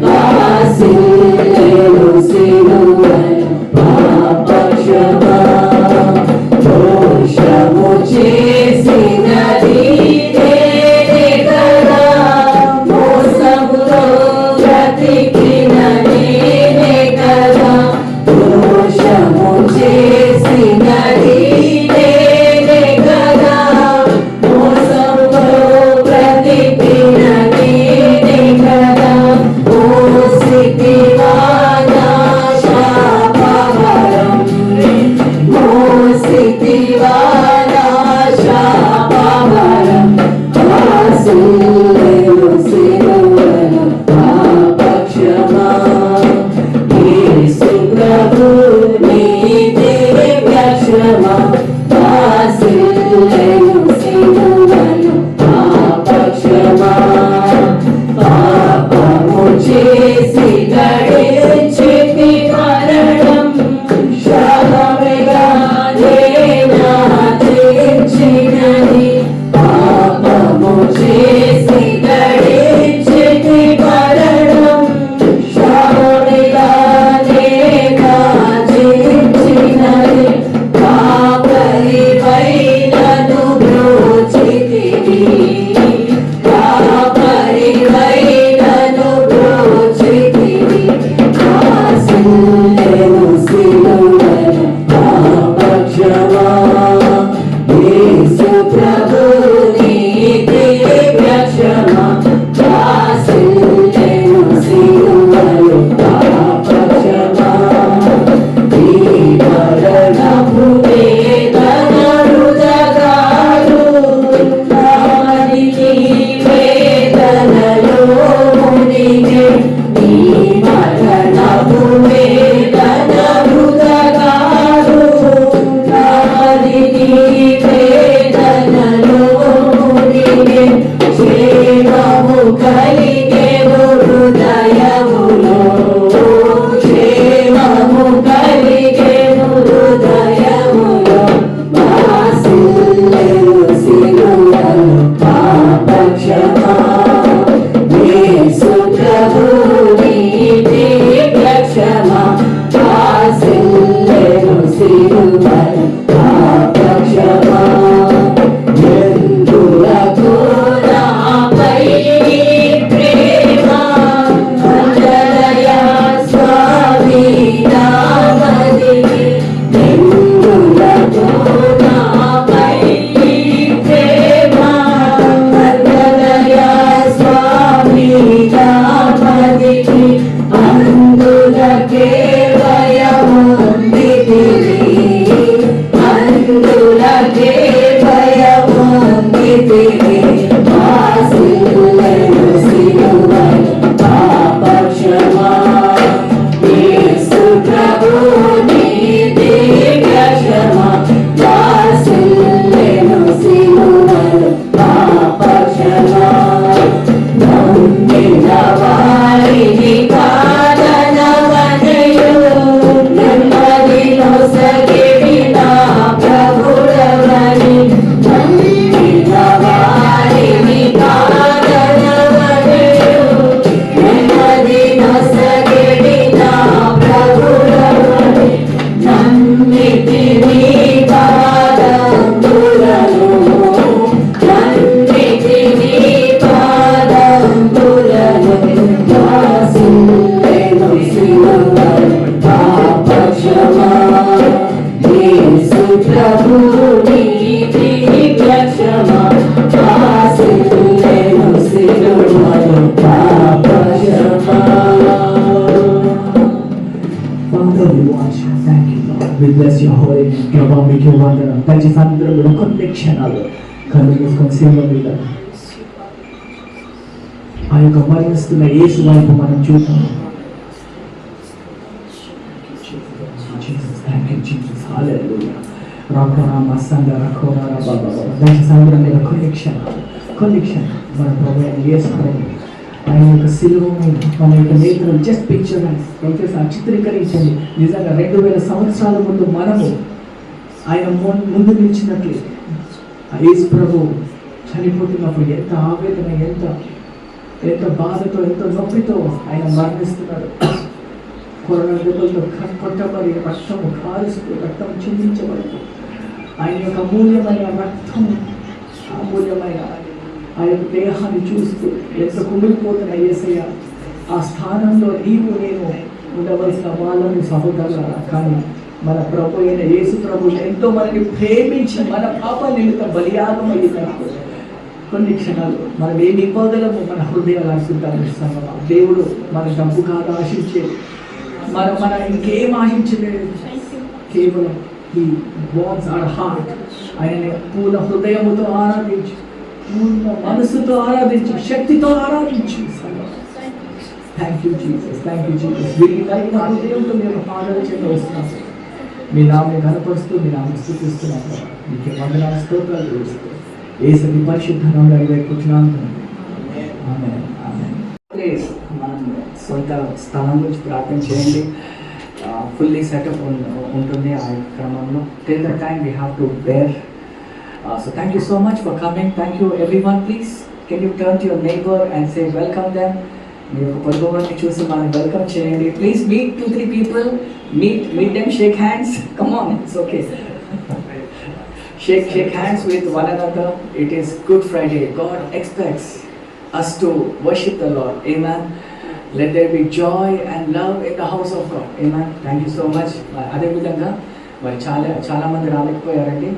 వాసిల్లెను సిలువలో పాపక్షమా దోషము చేసినది నేనే కదా, మోసములో బ్రతికిన నేనే కదా. దోషము చేసినది నేనే కదా, మోసములో బ్రతికిన నేనే కదా. మోసితివా నా శాపహరం, మోసితివా నా శాపహరం. వాసిల్లెను సిలువలో పాపక్షమా యేసు ప్రభు నీకే క్షమా. వాసిల్లెను సిలువలో పాపక్షమా పాపము చేసి గడించితి మరణం శాపముగా నాచించినది. పాపము చేసి గడించితి మరణం శాపముగా నాచించినది. కాపరిపై నన్ను బ్రోచితివి, కాపరిపై నన్ను బ్రోచితివి. వాసిల్లెను సిలువలో పాపక్షమా యేసు ప్రభు నీకే క్షమా. వాసిల్లెను సిలువలో పాపక్షమా ఈ మరణపు వేదన రుదగాలు నామదికి వేదనలో మునిగే. ఈ మరణపు వేదన రుదగాలు నామదికి వేదనలో మునిగే. క్షేమము కలిగెను హృదయములో, క్షేమము కలిగెను హృదయములో. వాసిల్లెను సిలువలో పాపక్షమా యేసు ప్రభు నీకే క్షమా. వాసిల్లెను సిలువలో పాపక్షమా ఎందులకు నాపై ప్రేమ అంజదయ స్వామి నామదికి. ఎందులకు నాపై ప్రేమ అంజదయ స్వామి నామదికి. అందులకే భయముందితివి, ప్రభు నీతి క్షమా ఆశీర్వదించెను సిలువలో పాప క్షమా. Father, we want you. Thank you, Lord. We bless your holy name. ప్రభా మీకు వందనం. దయచేసి అందరూ కూడా కొన్ని క్షణాలు కళ్ళు మూసుకొని సేవ మీద ఆ యొక్క మరణిస్తున్న యేసు వైపు మనం చూద్దాం. Thank you, Jesus. Hallelujah. Rama సందర కోరార బాబా. దయచేసి అందరూ మీద కొన్ని క్షణాలు మన ప్రభు అయిన యేసు ప్రభు ఆయన యొక్క సిలువ మీద మన యొక్క నేత్రం జస్ట్ పిక్చర్ దయచేసి ఆ చిత్రీకరించండి. నిజంగా 2000 సంవత్సరాల ముందు మనము ఆయన ముందు నిలిచినట్లు ఆ యేసు ప్రభు చనిపోతున్నప్పుడు ఎంత ఆవేదన, ఎంత బాధతో, ఎంత నొప్పితో ఆయన మరణిస్తున్నాడు. కొరణ దెబ్బలతో కొట్టబడి రక్తము కాలుస్తూ రక్తం చిందించబడుతూ ఆయన యొక్క అమూల్యమైన రక్తము, అమూల్యమైన ఆ యొక్క దేహాన్ని చూస్తూ ఎంత కుమిలిపోతున్న యేసయ్య ఆ స్థానంలో నీవు నేను ఉండవలసిన వాళ్ళని సహోదరులారా. కానీ మన ప్రభు అయిన యేసు ప్రభు ఎంతో మనని ప్రేమించి మన పాప నిమిత్తం బలియాగం అయ్యిందనుకో కొన్ని క్షణాలు మనం ఏమి ఇవ్వగలము మన హృదయాలు అర్పిద్దాం. దేవుడు మన డబ్బు కాదు ఆశించేది, మన ఇంకేం ఆశించలేదు. కేవలం ఈ వాన్స్ అవర్ హార్ట్. ఆయనని పూర్ణ హృదయముతో ఆరాధించు, పూర్ణ మనసుతో ఆరాధించు, శక్తితో ఆరాధించు. Thank you Jesus, thank you Jesus. వీరికి కలిగిన హృదయంతో మేము ఆరాధన వస్తున్నాం. మీ నామని కనపరుస్తూ మీ నామని స్తుతిస్తున్నాము. మీకు వందనాలు, స్తోత్రాలు చేస్తూ యేసుని పరిశుద్ధ నామములో అడిగిపోతున్నాను. ఆమేన్, ఆమేన్. ప్లీజ్ మనం సొంత స్థలం నుంచి ప్రార్థన చేయండి. ఫుల్లీ సెటప్ ఉంటుంది ఆ క్రమంలో. Till the time we have to bear. So thank you so much for coming. Thank you everyone. Please can you turn to your neighbor and say welcome them. మీ యొక్క పొరుగువారిని చూసి మనం వెల్కమ్ చేయండి. Please meet 2-3 people. Meet them, shake hands. Come on, it's okay. Shake hands with one another. It is Good Friday. God expects us to worship the Lord. Amen. Let there be joy and love in the house of God. Amen. Thank you so much. అదే విధంగా మరి చాలా మంది రాలేకపోయారండి.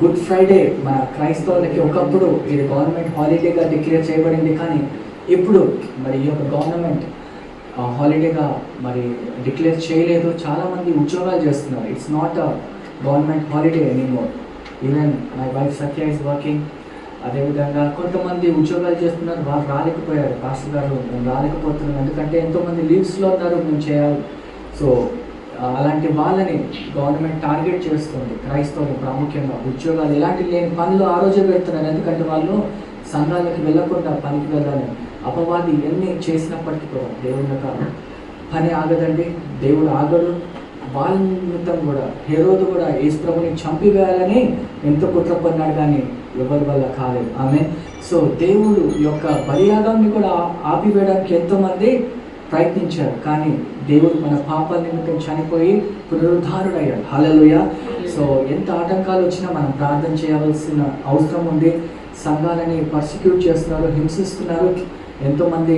Good Friday మన క్రైస్తవులకి ఒకప్పుడు ఇది government హాలిడేగా declare చేయబడింది. కానీ ఇప్పుడు మరి ఈ యొక్క గవర్నమెంట్ హాలిడేగా మరి డిక్లేర్ చేయలేదు. చాలామంది ఉద్యోగాలు చేస్తున్నారు. It's not a government holiday anymore. Even my wife Satya is working. అదేవిధంగా కొంతమంది ఉద్యోగాలు చేస్తున్నారు, వాళ్ళు రాలేకపోయారు. పాస్టర్ గారు మేము రాలేకపోతున్నాం ఎందుకంటే ఎంతోమంది లీవ్స్లో ఉన్నారు, మేము చేయాలి. సో అలాంటి వాళ్ళని గవర్నమెంట్ టార్గెట్ చేస్తుంది. క్రైస్తవులు ప్రాముఖ్యంగా ఉద్యోగాలు ఎలాంటి లేని పనులు ఆ రోజే పెడుతున్నారు. ఎందుకంటే వాళ్ళు సంఘాలకు వెళ్ళకుండా పనికి వెళ్ళాలి. అపవాది ఎన్ని చేసినప్పటికీ కూడా దేవుని యొక్క పని ఆగదండి. దేవుడు ఆగడు. వాళ్ళ నిమిత్తం కూడా హేరోదు కూడా యేసు ప్రభుని చంపివేయాలని ఎంతో కుట్ర పన్నాడు, కానీ ఎవరి వల్ల కాలేదు. ఆమె సో దేవుడు యొక్క బలియాగాన్ని కూడా ఆపివేయడానికి ఎంతోమంది ప్రయత్నించారు. కానీ దేవుడు మన పాపాల నిమిత్తం చనిపోయి పునరుద్ధారుడయ్యాడు. హల్లెలూయా. సో ఎంత ఆటంకాలు వచ్చినా మనం ప్రార్థన చేయవలసిన అవసరం ఉంది. సంఘాలని పర్సిక్యూట్ చేస్తున్నారు, హింసిస్తున్నారు. ఎంతోమంది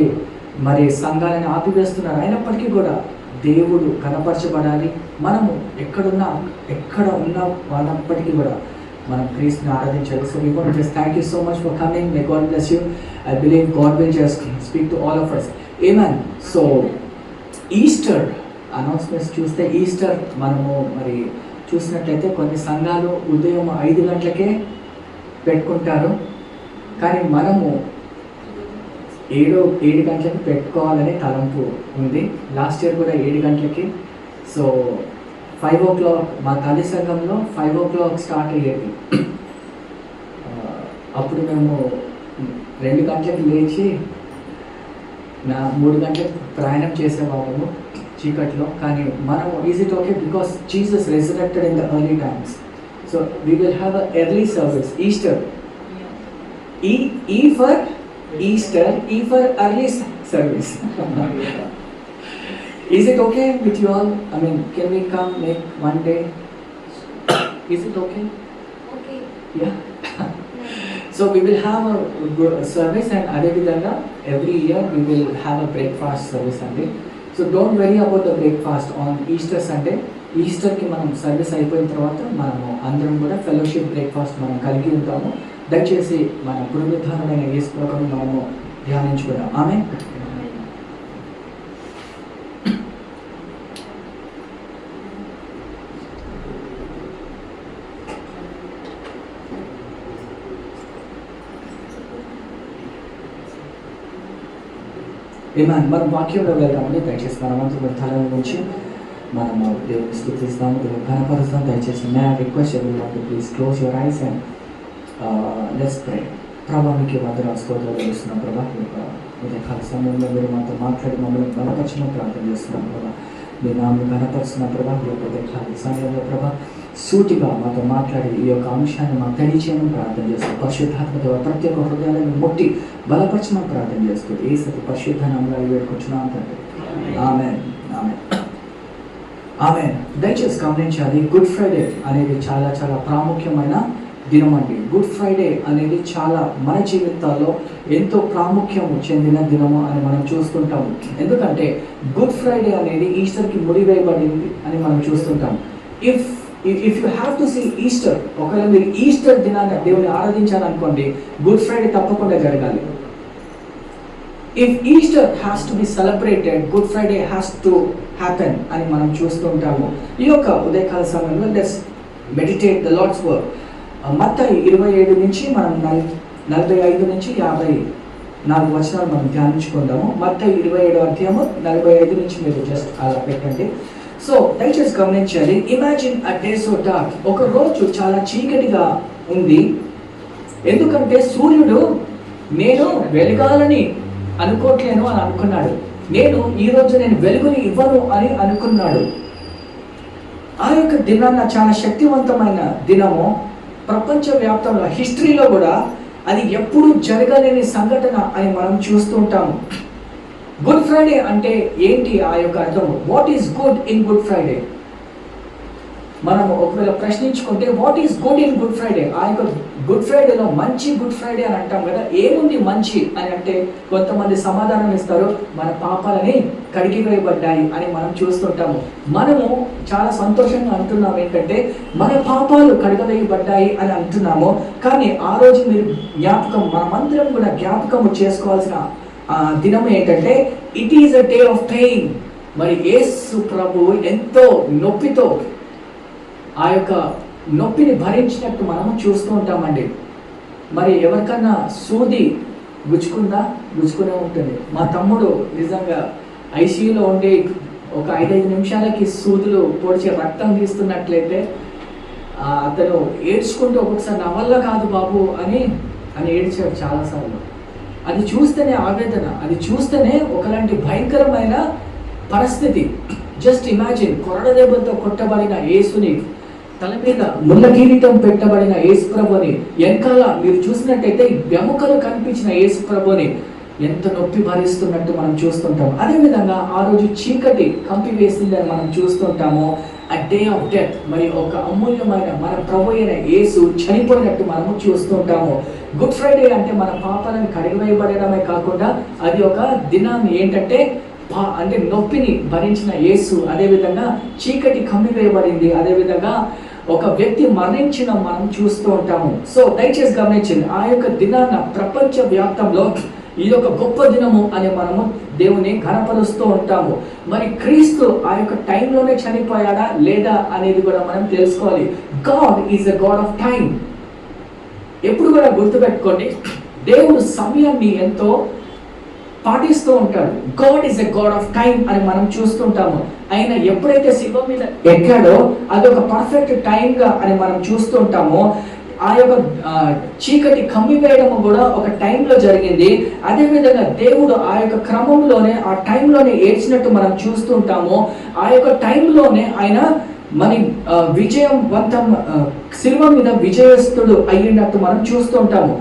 మరి సంఘాలని ఆపివేస్తున్నారు. అయినప్పటికీ కూడా దేవుడు కనపరచబడాలి. మనము ఎక్కడ ఉన్నా వాళ్ళప్పటికీ కూడా మనం క్రీస్తుని ఆరాధించాలి. So we want to thank you so much for coming. May God bless you. I believe God will just speak to all of us. Amen. So Easter announcements చూస్తే, ఈస్టర్ మనము మరి చూసినట్లయితే కొన్ని సంఘాలు ఉదయం 5 గంటలకే పెట్టుకుంటారు. కానీ మనము 7 గంటలకి పెట్టుకోవాలనే తలంపు ఉంది. లాస్ట్ ఇయర్ కూడా 7 గంటలకి. సో 5 o'clock మా తల్లి సంఘంలో 5 o'clock స్టార్ట్ అయ్యేది. అప్పుడు మేము 2 గంటలకి లేచి 3 గంటలకు ప్రయాణం చేసేవాళ్ళము చీకట్లో. కానీ మనం is it okay because Jesus resurrected in the early times. So we will have a early service. Easter E for Easter, E for early service. Is it okay with you all? I mean, can we come make one day? Is it okay? Okay. Yeah. So we will have a service, and advidanga every year we will have a breakfast service Sunday. So don't worry about the breakfast on Easter Sunday. ఈస్టర్కి మనం service అయిపోయిన తర్వాత మనము అందరం కూడా fellowship breakfast మనం కలిగి ఉంటాము. దయచేసి మన పునరుద్ధారమైన యేసు ప్రభువును మనము ధ్యానించుకుందాం. ఆమె మనం వాక్యంలో వెళ్దామని దయచేసి మనమంతా తల నుంచి మనము దేవుని స్తుతిస్తాము, దేవుని కనపరుస్తాం. దయచేసి may I request everyone to please close your eyes and let's pray. ప్రభా మీకు వందనాలు స్తోత్రాలు చేస్తున్నాం. ప్రభా ఉదయకాల సమయంలో మీరు మాతో మాట్లాడి మమ్మల్ని బలపరచమని ప్రార్థన చేస్తున్నాం. ప్రభా మీరు నామని కనపరుస్తున్న ప్రభా ఉదయకాల సమయంలో ప్రభా సూటిగా మాతో మాట్లాడి ఈ యొక్క అంశాన్ని మాకు తెలియచేయమని ప్రార్థన చేస్తాం. పరిశుద్ధాత్మ దేవ ప్రతి ఒక్క హృదయాలను ముట్టి బలపరచమని ప్రార్థన చేస్తూ ఏ సతి పరిశుద్ధ నామములో వేడుకొచ్చున్నాం తండ్రి. ఆమేన్ ఆమేన్ ఆమేన్. దయచేసి గమనించాలి, గుడ్ ఫ్రైడే అనేది చాలా చాలా ప్రాముఖ్యమైన దినం అండి. గుడ్ ఫ్రైడే అనేది చాలా మన జీవితాల్లో ఎంతో ప్రాముఖ్యం చెందిన దినము అని మనం చూస్తుంటాము. ఎందుకంటే గుడ్ ఫ్రైడే అనేది ఈస్టర్కి ముడివేయబడింది అని మనం చూస్తుంటాం. If you have to see Easter, ఒకవేళ మీరు ఈస్టర్ దినాన్ని దేవుని ఆరాధించాలనుకోండి, గుడ్ ఫ్రైడే తప్పకుండా జరగాలి. If Easter has to be celebrated, good Friday has to happen అని మనం చూస్తుంటాము. ఈ యొక్క ఉదయకాల సమయంలో let's meditate the Lord's word. మత్తయి 27 నుంచి మనం 45 నుంచి 54 వచనాలు మనం ధ్యానించుకుందాము. మత్తయి 27వ అధ్యాయము 45 నుంచి మీరు జస్ట్ అలా పెట్టండి. సో దయచేసి గమనించాలి. Imagine a day so dark. ఒక రోజు చాలా చీకటిగా ఉంది. ఎందుకంటే సూర్యుడు నేను వెలగాలని అనుకోవట్లేను అని అనుకున్నాడు. నేను వెలుగుని ఇవ్వను అని అనుకున్నాడు. ఆ యొక్క దినాన్న చాలా శక్తివంతమైన దినము. ప్రపంచవ్యాప్తంగా హిస్టరీలో కూడా అది ఎప్పుడు జరగలేని సంఘటన అని మనం చూస్తుంటాము. గుడ్ ఫ్రైడే అంటే ఏంటి? ఆ యొక్క అర్థం, what is good in Good Friday? మనము ఒకవేళ ప్రశ్నించుకుంటే what is good in Good Friday, ఆ యొక్క గుడ్ ఫ్రైడేలో మంచి గుడ్ ఫ్రైడే అని అంటాం కదా, ఏముంది మంచి అని అంటే కొంతమంది సమాధానం ఇస్తారు, మన పాపాలని కడిగివేయబడ్డాయి అని మనం చూస్తుంటాము. మనము చాలా సంతోషంగా అంటున్నాము ఏంటంటే మన పాపాలు కడిగవేయబడ్డాయి అని అంటున్నాము. కానీ ఆ రోజు మీరు జ్ఞాపకం, మనమందరం కూడా జ్ఞాపకం చేసుకోవాల్సిన దినం ఏంటంటే it is a day of pain. మరి యేసు ప్రభు ఎంతో నొప్పితో ఆ యొక్క నొప్పిని భరించినట్టు మనము చూస్తూ ఉంటామండి. మరి ఎవరికన్నా సూది గుచ్చుకునే ఉంటుంది. మా తమ్ముడు నిజంగా ఐసీయూలో ఉండి ఒక 5 నిమిషాలకి సూదులు పొడిచి రక్తం తీస్తున్నట్లయితే అతను ఏడ్చుకుంటూ ఒక్కొక్కసారి నా వల్ల కాదు బాబు అని ఏడ్చాడు చాలాసార్లు. అది చూస్తేనే ఆవేదన, అది చూస్తేనే ఒకలాంటి భయంకరమైన పరిస్థితి. జస్ట్ ఇమాజిన్, కొరడ దెబ్బతో కొట్టబడిన యేసుని, తల మీద ముళ్ళ కిరీటం పెట్టబడిన యేసు ప్రభుని, వెనకాల మీరు చూసినట్టయితే వెముకలు కనిపించిన యేసు ప్రభుని ఎంత నొప్పి భరిస్తున్నట్టు మనం చూస్తుంటాము. అదేవిధంగా ఆ రోజు చీకటి కంపివేసిందని మనం చూస్తుంటాము. అ డే ఆఫ్ డెత్, మరి ఒక అమూల్యమైన మన ప్రభు అయిన యేసు చనిపోయినట్టు మనము చూస్తుంటాము. గుడ్ ఫ్రైడే అంటే మన పాపాలను కడిగివేయబడమే కాకుండా అది ఒక దినాన్ని ఏంటంటే అంటే నొప్పిని భరించిన యేసు, అదేవిధంగా చీకటి కమ్మివేయబడింది, అదేవిధంగా ఒక వ్యక్తి మరణించిన మనం చూస్తూ ఉంటాము. సో దయచేసి గమనించండి, ఆ యొక్క దినాన ప్రపంచ వ్యాప్తంలో ఈ యొక్క గొప్ప దినము అని మనము దేవుని ఘనపరుస్తూ ఉంటాము. మరి క్రీస్తు ఆ యొక్క టైంలోనే చనిపోయాడా లేదా అనేది కూడా మనం తెలుసుకోవాలి. God is a God of time. ఎప్పుడు కూడా గుర్తుపెట్టుకోండి, దేవుడు సమయాన్ని ఎంతో పాటిస్తూ ఉంటాడు. God is a God of time అని మనం చూస్తుంటాము. ఆయన ఎప్పుడైతే శివం మీద ఎక్కాడో అది ఒక పర్ఫెక్ట్ టైంగా అని మనం చూస్తుంటామో, ఆ యొక్క చీకటి కమ్మివేయడం కూడా ఒక టైంలో జరిగింది. అదేవిధంగా దేవుడు ఆ యొక్క క్రమంలోనే ఆ టైంలోనే ఏడ్చినట్టు మనం చూస్తుంటాము. ఆ యొక్క టైంలోనే ఆయన మన విజయవంతం శిలువ మీద విజయస్తుడు అయ్యినట్టు మనం చూస్తుంటాము.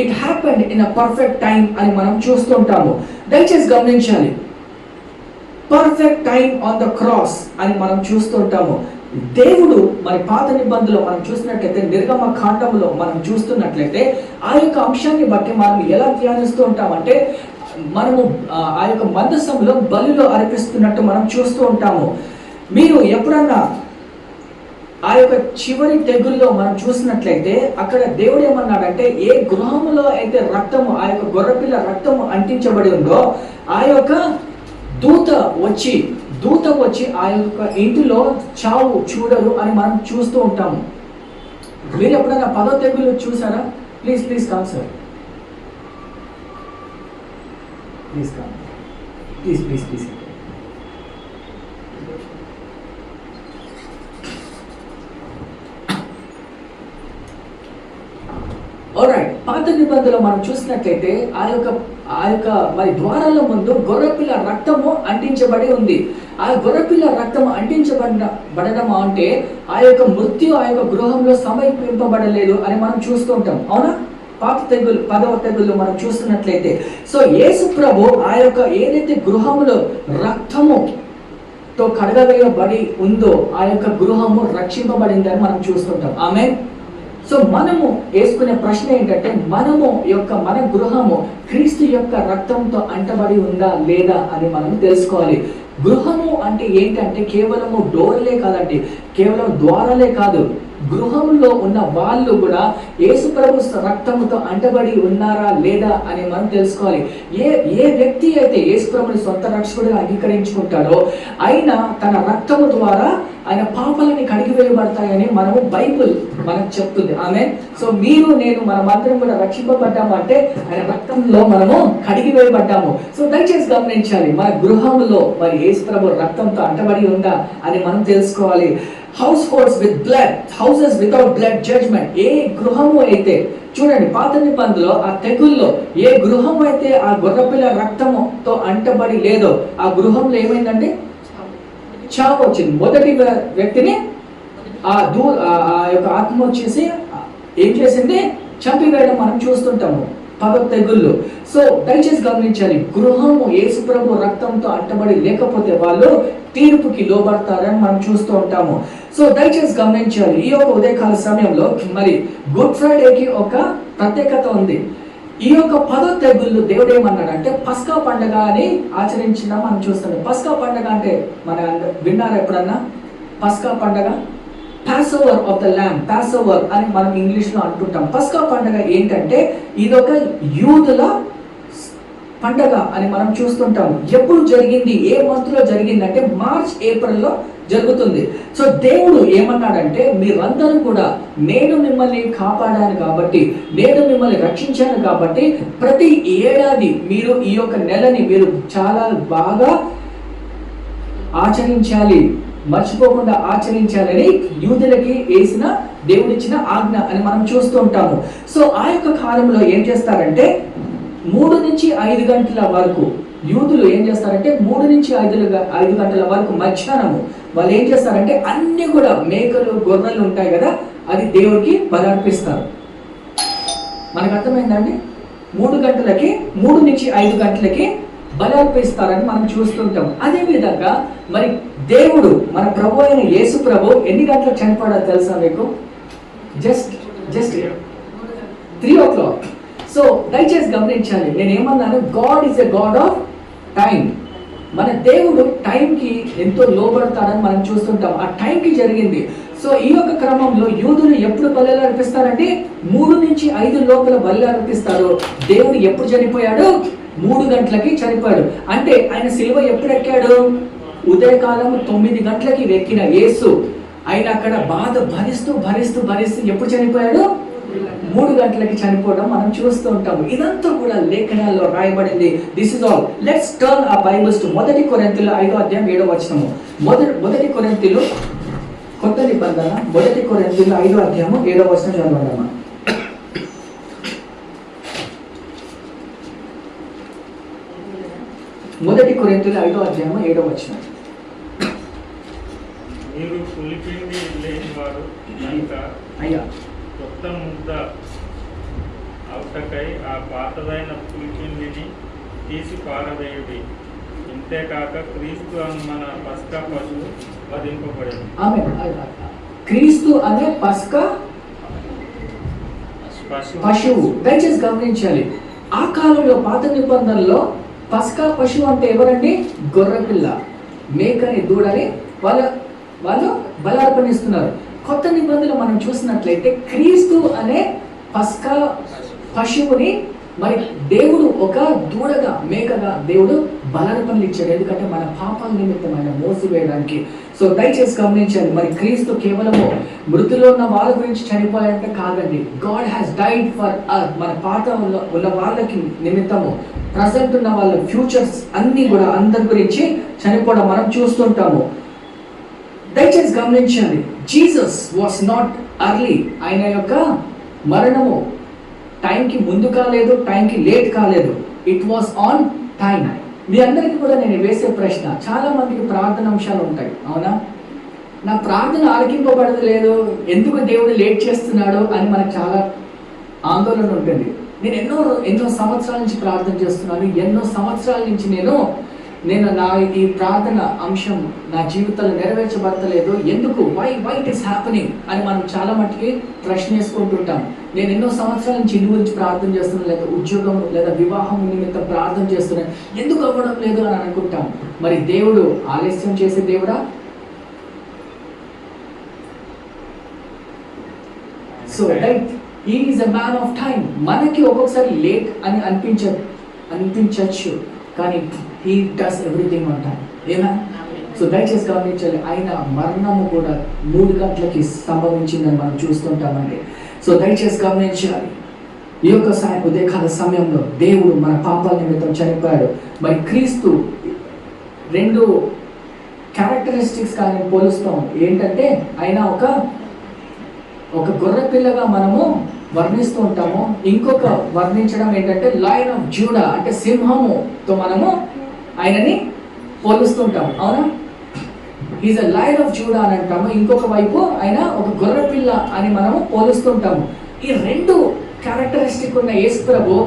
It happened in a perfect time అని మనం చూస్తుంటాము. దయచేసి గమనించాలి, perfect time on the cross అని మనం చూస్తుంటాము. దేవుడు మరి పాత నిబంధనలో మనం చూసినట్లయితే నిర్గమ కాండంలో మనం చూస్తున్నట్లయితే ఆ యొక్క అంశాన్ని బట్టి మనం ఎలా ధ్యానిస్తూ ఉంటామంటే మనము ఆ యొక్క మందసంలో బలిలో అర్పిస్తున్నట్టు మనం చూస్తూ ఉంటాము. మీరు ఎప్పుడన్నా ఆ యొక్క చివరి తెగుల్లో మనం చూసినట్లయితే అక్కడ దేవుడు ఏమన్నాడంటే, ఏ గృహములో అయితే రక్తము, ఆ యొక్క గొర్రెపిల్ల రక్తము అంటించబడి ఉందో ఆ యొక్క దూత వచ్చి ఆ యొక్క ఇంటిలో చావు చూడరు అని మనం చూస్తూ ఉంటాము. మీరు ఎప్పుడైనా 10వ తెగులు చూసారా? Please com sir, please com, please. Alright, పాత నిబంధనలో మనం చూసినట్లయితే ఆ యొక్క మరి ద్వారాల ముందు గొర్రెపిల్ల రక్తము అంటించబడి ఉంది. ఆ గొర్రెపిల్ల రక్తము అంటించబడడం అంటే ఆ యొక్క మృత్యు ఆ యొక్క గృహంలో సమర్పింపబడలేదు అని మనం చూస్తూ ఉంటాం. అవునా? పాత తెగులు 10వ తెగులు మనం చూస్తున్నట్లయితే, సో యేసు ప్రభు ఆ యొక్క ఏదైతే గృహములో రక్తముతో కడగవేయబడి ఉందో ఆ యొక్క గృహము రక్షింపబడిందని మనం చూస్తుంటాం. ఆమేన్. సో మనము వేసుకునే ప్రశ్న ఏంటంటే, మన గృహము క్రీస్తు యొక్క రక్తంతో అంటబడి ఉందా లేదా అని మనం తెలుసుకోవాలి. గృహము అంటే ఏంటంటే కేవలము డోర్లే కాదండి, కేవలం ద్వారాలే కాదు, గృహంలో ఉన్న వాళ్ళు కూడా యేసు ప్రభు రక్తముతో అంటబడి ఉన్నారా లేదా అని మనం తెలుసుకోవాలి. ఏ వ్యక్తి అయితే యేసు ప్రభుని సొంత రక్షకుడిగా అంగీకరించుకుంటాడో ఆయన తన రక్తము ద్వారా ఆయన పాపాలని కడిగివేయబడతాయని మనము బైబుల్ మనకు చెప్తుంది. ఆమేన్. సో మీరు నేను మనమందరం కూడా రక్షింపబడ్డాము అంటే ఆయన రక్తంలో మనము కడిగివేయబడ్డాము. సో దయచేసి గమనించాలి, మన గృహంలో మరి యేసు ప్రభు రక్తంతో అంటబడి ఉందా అని మనం తెలుసుకోవాలి. Houses without blood judgement. ఏ గృహము అయితే, చూడండి పాత నిబంధనలో ఆ తెగుల్లో ఏ గృహం అయితే ఆ గొర్రెపిల్ల రక్తముతో అంటబడి లేదో ఆ గృహంలో ఏమైందంటే చావు వచ్చింది. మొదటి వ్యక్తిని ఆ యొక్క ఆత్మ వచ్చేసి ఏం చేసింది? చంపివేయడం మనం చూస్తుంటాము 10వ తెగుళ్ళు. సో దయచేసి గమనించాలి, గృహము యేసు ప్రభు రక్తంతో అంటబడి లేకపోతే వాళ్ళు తీర్పుకి లోబడతారని మనం చూస్తూ ఉంటాము. సో దయచేసి గమనించాలి, ఈ యొక్క ఉదయకాల సమయంలో మరి గుడ్ ఫ్రైడేకి ఒక ప్రత్యేకత ఉంది. ఈ యొక్క 10వ తెగుళ్ళు దేవుడు ఏమన్నాడంటే పస్కా పండుగ అని ఆచరించిన మనం చూస్తున్నాం. పస్కా పండుగ అంటే మన విన్నారా ఎప్పుడన్నా? పస్కా పండుగ, pass over of the land, pass over అని మనం ఇంగ్లీష్లో అంటుంటాం. పస్కా పండుగ ఏంటంటే ఇదొక యూదుల పండుగ అని మనం చూస్తుంటాం. ఎప్పుడు జరిగింది, ఏ మంత్లో జరిగిందంటే మార్చ్ ఏప్రిల్లో జరుగుతుంది. సో దేవుడు ఏమన్నాడంటే, మీరందరూ కూడా నేను మిమ్మల్ని కాపాడాను కాబట్టి, నేను మిమ్మల్ని రక్షించాను కాబట్టి ప్రతి ఏడాది మీరు ఈ యొక్క నెలని మీరు చాలా బాగా ఆచరించాలి, మర్చిపోకుండా ఆచరించాలని యూదులకి వేసిన దేవుడిచ్చిన ఆజ్ఞ అని మనం చూస్తూ ఉంటాము. సో ఆ యొక్క కాలంలో ఏం చేస్తారంటే 3 నుంచి 5 గంటల వరకు యూదులు ఏం చేస్తారంటే 3 నుంచి 5 గంటల వరకు మధ్యాహ్నము వాళ్ళు ఏం చేస్తారంటే అన్ని కూడా మేకలు గొర్రెలు ఉంటాయి కదా, అది దేవుడికి బలర్పిస్తారు. మనకు అర్థమైందండి? 3 నుంచి 5 గంటలకి బలర్పిస్తారని మనం చూస్తుంటాం. అదే విధంగా మరి దేవుడు మన ప్రభు అయిన యేసు ప్రభు ఎన్ని గంటలకు చనిపోయాడో తెలుసా మీకు? Just 3 o'clock. సో దయచేసి గమనించాలి, నేను ఏమన్నాను? God is a God of time. మన దేవుడు టైంకి ఎంతో లోబడతాడని మనం చూస్తుంటాం. ఆ టైంకి జరిగింది. సో ఈ యొక్క క్రమంలో యూదులు ఎప్పుడు బలులు అర్పిస్తారంటే 3 నుంచి 5 లోపల బలులు అర్పిస్తారు. దేవుడు ఎప్పుడు చనిపోయాడు? 3 గంటలకి చనిపోయాడు. అంటే ఆయన సిలువ ఎప్పుడు ఎక్కాడు? ఉదయకాలం 9 గంటలకి ఎక్కిన యేసు ఆయన అక్కడ బాధ భరిస్తూ ఎప్పుడు చనిపోయాడు? 3 గంటలకి చనిపోవడం మనం చూస్తూ ఉంటాము. ఇదంతా కూడా లేఖనాల్లో రాయబడింది. This is all. Let's turn our Bibles to 1 కొరింథీయులు 5వ అధ్యాయం 7వ వచనము. 1 కొరింథీయులు కొత్త నిబంధన 1 కొరింథీయులు 5వ అధ్యాయం 7వ వచనం చదవండి. 1 కొరింథీయులు 5వ అధ్యాయం 7వ వచనం. మీరు పులిపిండి లేని వారు కనుక అయ్యా కొత్త ముద్ద అవుటకై ఆ పాతదైన పులిపిండిని తీసి పారవేయుడి. ఇంతేకాక క్రీస్తు అను మన పస్కా పశువు వధింపబడింది. క్రీస్తు అనే పస్కా పశువు. దయచేసి గమనించాలి, ఆ కాలంలో పాత నిబంధనలో పస్కా పశువు అంటే ఎవరండి? గొర్రెపిల్ల, మేకని, దూడని వాళ్ళు బలార్పణిస్తున్నారు. కొత్త నిబంధనలు మనం చూసినట్లయితే క్రీస్తు అనే పస్కా పశువుని మరి దేవుడు ఒక దూడగా మేకగా దేవుడు బలర్పణలు ఇచ్చాడు. ఎందుకంటే మన పాపాల నిమిత్తం ఆయన మోసివేయడానికి. సో దయచేసి గమనించండి, మరి క్రీస్తు కేవలము మృతిలో ఉన్న వాళ్ళ గురించి చనిపోయారంటే కాదండి. God has died for us. మన పాత ఉన్న వాళ్ళకి నిమిత్తము, ప్రజెంట్ ఉన్న వాళ్ళ ఫ్యూచర్స్ అన్ని కూడా అందరి గురించి చనిపోవడం మనం చూస్తుంటాము. దయచేసి గమనించండి, జీసస్ వాస్ నాట్ అర్లీ. ఆయన యొక్క మరణము టైంకి ముందు కాలేదు, టైంకి లేట్ కాలేదు. It was on time. మీ అందరికీ కూడా నేను వేసే ప్రశ్న, చాలా మందికి ప్రార్థన అంశాలు ఉంటాయి, అవునా? నా ప్రార్థన ఆలకింపబడలేదు, ఎందుకు దేవుడు లేట్ చేస్తున్నాడు అని మనకు చాలా ఆందోళన ఉంటుంది. నేను ఎన్నో సంవత్సరాల నుంచి ప్రార్థన చేస్తున్నాను, ఎన్నో సంవత్సరాల నుంచి నేను నా ఈ ప్రార్థన అంశం నా జీవితంలో నెరవేర్చబడతలేదు, ఎందుకు, వై ఇట్ ఈస్ హ్యాపెనింగ్ అని మనం చాలా మట్టుకి ప్రశ్న వేసుకుంటుంటాం. నేను ఎన్నో సంవత్సరాల నుంచి ఇంటి గురించి ప్రార్థన చేస్తున్నాను, లేదా ఉద్యోగం లేదా వివాహం నిమిత్తం ప్రార్థన చేస్తున్నాను, ఎందుకు అవ్వడం లేదు అని అనుకుంటాం. మరి దేవుడు ఆలస్యం చేసే దేవుడా? So right, he is a man of time. మనకి ఒక్కొక్కసారి లేట్ అని అనిపించవచ్చు, కానీ he does everything on time. ఏనా? సో దయచేసి గమనించాలి, ఆయన మరణము కూడా 3 గంటలకి సంభవించిందని మనం చూస్తుంటామండి. సో దయచేసి గమనించాలి, ఈ యొక్క ఉదయకాల సమయంలో దేవుడు మన పాపాల నిమిత్తం చనిపోయాడు. మరి క్రీస్తు 2 క్యారెక్టరిస్టిక్స్ కానీ పోలుస్తాం. ఏంటంటే ఆయన ఒక గొర్రె పిల్లగా మనము వర్ణిస్తూ ఉంటాము. ఇంకొక వర్ణించడం ఏంటంటే లయన్ ఆఫ్ జూడా, అంటే సింహముతో మనము ఆయనని పోలుస్తుంటాము, అవునా? Is a lion of JUDA అని అంటాము. ఇంకొక వైపు ఆయన ఒక గొర్రె పిల్ల అని మనము పోలుస్తుంటాము. ఈ 2 క్యారెక్టరిస్టిక్ ఉన్న యేసు ప్రభు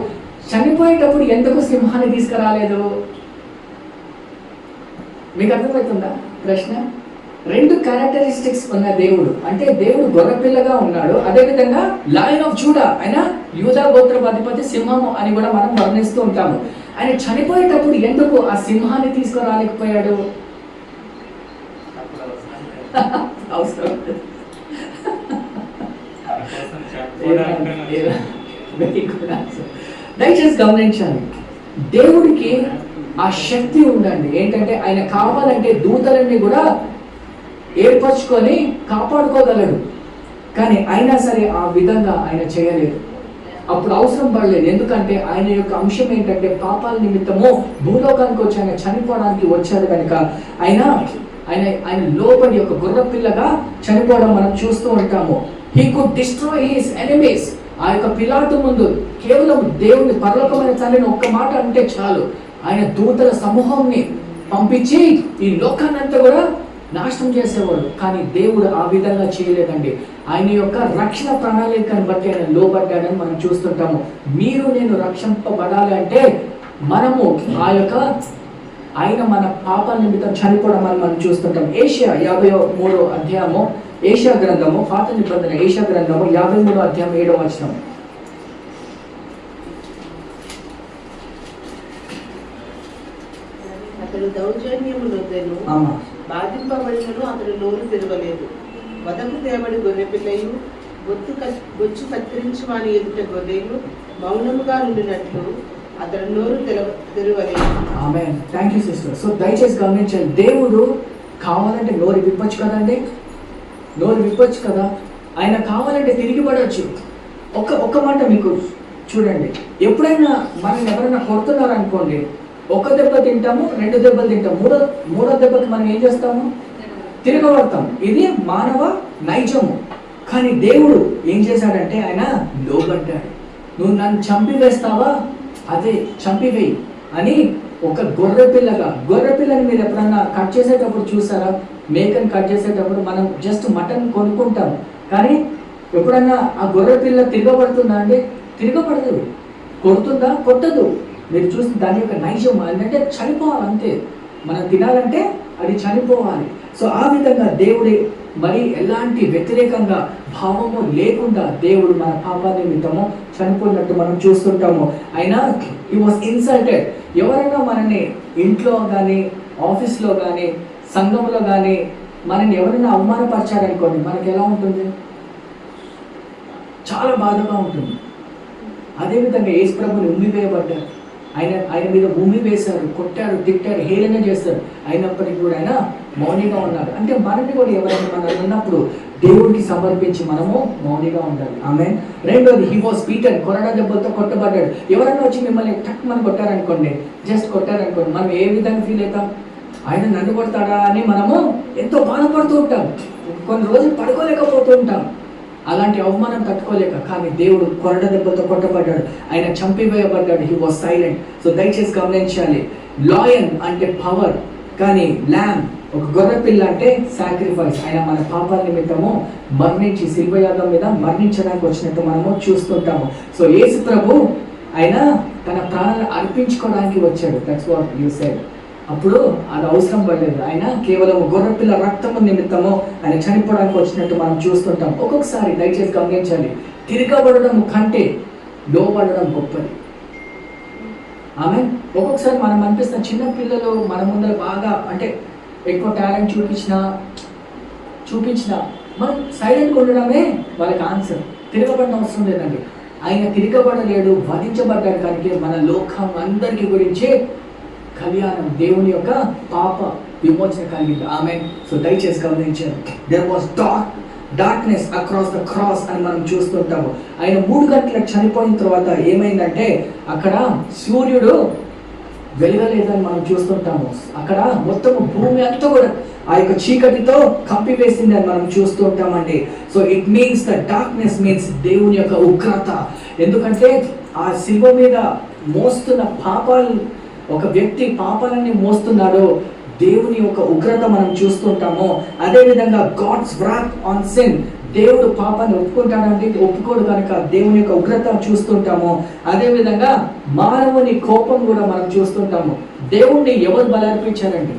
చనిపోయేటప్పుడు ఎందుకు సింహాన్ని తీసుకురాలేదు? మీకు అర్థమవుతుందా ప్రశ్న? 2 క్యారెక్టరిస్టిక్స్ ఉన్న దేవుడు, అంటే దేవుడు గొర్రెపిల్లగా ఉన్నాడు, అదేవిధంగా లయన్ ఆఫ్ జూడా, ఆయన యూదా గోత్రపు అధిపతి, సింహము అని కూడా మనం వర్ణిస్తూ ఉంటాము. ఆయన చనిపోయేటప్పుడు ఎందుకు ఆ సింహాన్ని తీసుకురాలేకపోయాడు? అవసరం. దయచేసి గమనించాలి, దేవుడికి ఆ శక్తి ఉందండి. ఏంటంటే ఆయన కావాలంటే దూతలన్నీ కూడా ఏర్పరచుకొని కాపాడుకోగలడు, కానీ అయినా సరే ఆ విధంగా ఆయన చేయలేదు. అప్పుడు అవసరం పడలేదు, ఎందుకంటే ఆయన యొక్క అంశం ఏంటంటే పాపాల నిమిత్తము భూలోకానికి వచ్చి ఆయన చనిపోవడానికి వచ్చాడు కనుక ఆయన లోపలి యొక్క గుర్ర పిల్లగా చనిపోవడం మనం చూస్తూ ఉంటాము. He could destroy his enemies. ఆ యొక్క పిలాతు ముందు కేవలం దేవుని పరలోకమైన తండ్రిని ఒక్క మాట అంటే చాలు, ఆయన దూతల సమూహంని పంపించి ఈ లోకాన్ని అంతా కూడా నాశనం చేసేవాడు. కానీ దేవుడు ఆ విధంగా చేయలేదండి. ఆయన యొక్క రక్షణ ప్రణాళికను బట్టి ఆయన లోబడ్డాడని మనం చూస్తుంటాము. మీరు నేను రక్షింపబడాలి అంటే మనము ఆయన మన పాపాల నిమిత్తం చనిపోవడం అని మనం చూస్తుంటాం. ఏషియా 53వ అధ్యాయము, ఏషియా గ్రంథము, పాత నిబంధన ఏషియా గ్రంథము 53వ అధ్యాయం 7వ వచనం. అతడు దౌర్జన్యములొద్దను, బాధింపబడినను అతడు నోరు తెరవలేదు. వదకు తేబడి గొర్రె పిల్లయు బొచ్చు కత్తిరించి వాని ఎదుట గొర్రెలు మౌనముగా ఉండినట్లు అతడు నోరు తెరవలేదు. ఆమేన్. Thank you sister. సో దయచేసి గమనించండి, దేవుడు కావాలంటే నోరు విప్పొచ్చు కదండి, నోరు విప్పొచ్చు కదా. ఆయన కావాలంటే తిరిగి పడవచ్చు. ఒక్క మాట మీకు చూడండి, ఎప్పుడైనా మనం ఎవరైనా కొడుతున్నారు అనుకోండి, 1 దెబ్బ తింటాము, 2 దెబ్బలు తింటాము, మూడో దెబ్బకి మనం ఏం చేస్తాము? తిరగబడతాం. ఇది మానవ నైజము. కానీ దేవుడు ఏం చేశాడంటే ఆయన లోబడ్డాడు. నువ్వు నన్ను చంపివేస్తావా, అదే చంపివేయి అని ఒక గొర్రె పిల్లని మీరు ఎప్పుడన్నా కట్ చేసేటప్పుడు చూసారా? మేకని కట్ చేసేటప్పుడు మనం జస్ట్ మటన్ కొనుక్కుంటాం, కానీ ఎప్పుడన్నా ఆ గొర్రె పిల్ల తిరగబడుతుందా అండి? తిరగబడదు. కొడుతుందా? కొట్టదు. మీరు చూసి దాని యొక్క నైజం ఏంటంటే చనిపోవాలి అంతే. మనం తినాలంటే అది చనిపోవాలి. సో ఆ విధంగా దేవుడి మరి ఎలాంటి వ్యతిరేకంగా భావము లేకుండా దేవుడు మన పాపాల నిమిత్తము చనిపోయినట్టు మనం చూస్తుంటాము. అయినా హి వాస్ ఇన్సల్టెడ్. ఎవరైనా మనని ఇంట్లో కానీ, ఆఫీస్లో కానీ, సంఘంలో కానీ మనని ఎవరైనా అవమానపరిచారనుకోండి, మనకి ఎలా ఉంటుంది? చాలా బాధగా ఉంటుంది. అదేవిధంగా యేసు ప్రభుని ఉమ్మివేయబడ్డారు, ఆయన మీద ఉమ్మి వేశారు, కొట్టారు, తిట్టారు, హేళన చేస్తారు, అయినప్పటికీ కూడా ఆయన మౌనిగా ఉన్నారు. అంటే మనని కూడా ఎవరైనా మనం ఉన్నప్పుడు దేవుడికి సమర్పించి మనము మౌనిగా ఉండాలి. ఆమె రెండోది, హీ వాస్ బీటెన్, కొరడా దెబ్బలతో కొట్టబడ్డాడు. ఎవరైనా వచ్చి మిమ్మల్ని టక్ మనం కొట్టారనుకోండి, జస్ట్ కొట్టారనుకోండి, మనం ఏ విధంగా ఫీల్ అవుతాం? ఆయన నన్ను కొడతాడా అని మనము ఎంతో బాధపడుతూ ఉంటాం, కొన్ని రోజులు పడుకోలేకపోతూ ఉంటాం, అలాంటి అవమానం తట్టుకోలేక. కానీ దేవుడు కొరడ దెబ్బతో కొట్టబడ్డాడు, ఆయన చంపివేయబడ్డాడు, హీ వాస్ సైలెంట్. సో దయచేసి గమనించాలి, లాయన్ అంటే పవర్, కానీ ల్యామ్ ఒక గొర్రె పిల్ల అంటే సాక్రిఫైస్. ఆయన మన పాపాల నిమిత్తము మరణించి శిల్వయాగం మీద మరణించడానికి వచ్చినట్టు మనము చూస్తుంటాము. సో యేసు ప్రభు ఆయన తన ప్రాణాలను అర్పించుకోవడానికి వచ్చాడు. That's what you said. అప్పుడు అది అవసరం పడలేదు, ఆయన కేవలం గొర్రెపిల్ల రక్తము నిమిత్తము ఆయన చనిపోవడానికి వచ్చినట్టు మనం చూస్తుంటాం. ఒక్కొక్కసారి దయచేసి గమనించాలి, తిరగబడడం కంటే లోబడడం గొప్పది. ఆమె ఒక్కొక్కసారి మనం అనిపిస్తున్న చిన్న పిల్లలు మన ముందర బాగా అంటే ఎక్కువ టాలెంట్ చూపించిన మనం సైలెంట్గా ఉండడమే వాళ్ళకి ఆన్సర్. తిరగబడిన అవసరం లేదండి. ఆయన తిరగబడలేడు, వధించబడ్డాడు. కనుక మన లోకం అందరికీ గురించి కళ్యాణం, దేవుని యొక్క పాప విమోచన కలిగింది. ఆమె సో దయచేసి గమనించారు, there was darkness across the cross అని మనం చూస్తుంటాము. ఆయన 3 గంటలకు చనిపోయిన తర్వాత ఏమైందంటే అక్కడ సూర్యుడు వెలగలేదని మనం చూస్తుంటాము. అక్కడ మొత్తం భూమి అంతా కూడా ఆ యొక్క చీకటితో కప్పివేసింది అని మనం చూస్తూ ఉంటామండి. So it means the darkness means దేవుని యొక్క ఉగ్రత. ఎందుకంటే ఆ శిలువ మీద మోస్తున్న పాపాలు, ఒక వ్యక్తి పాపాలన్నీ మోస్తున్నాడు, దేవుని యొక్క ఉగ్రత మనం చూస్తుంటాము. అదేవిధంగా గాడ్స్ వ్రాత్ ఆన్ సిన్, దేవుడు పాపాన్ని ఒప్పుకుంటాడండి, ఒప్పుకోడు కనుక దేవుని యొక్క ఉగ్రత చూస్తుంటాము. అదేవిధంగా మానవుని కోపం కూడా మనం చూస్తుంటాము. దేవుణ్ణి ఎవరు బలర్పించారండి?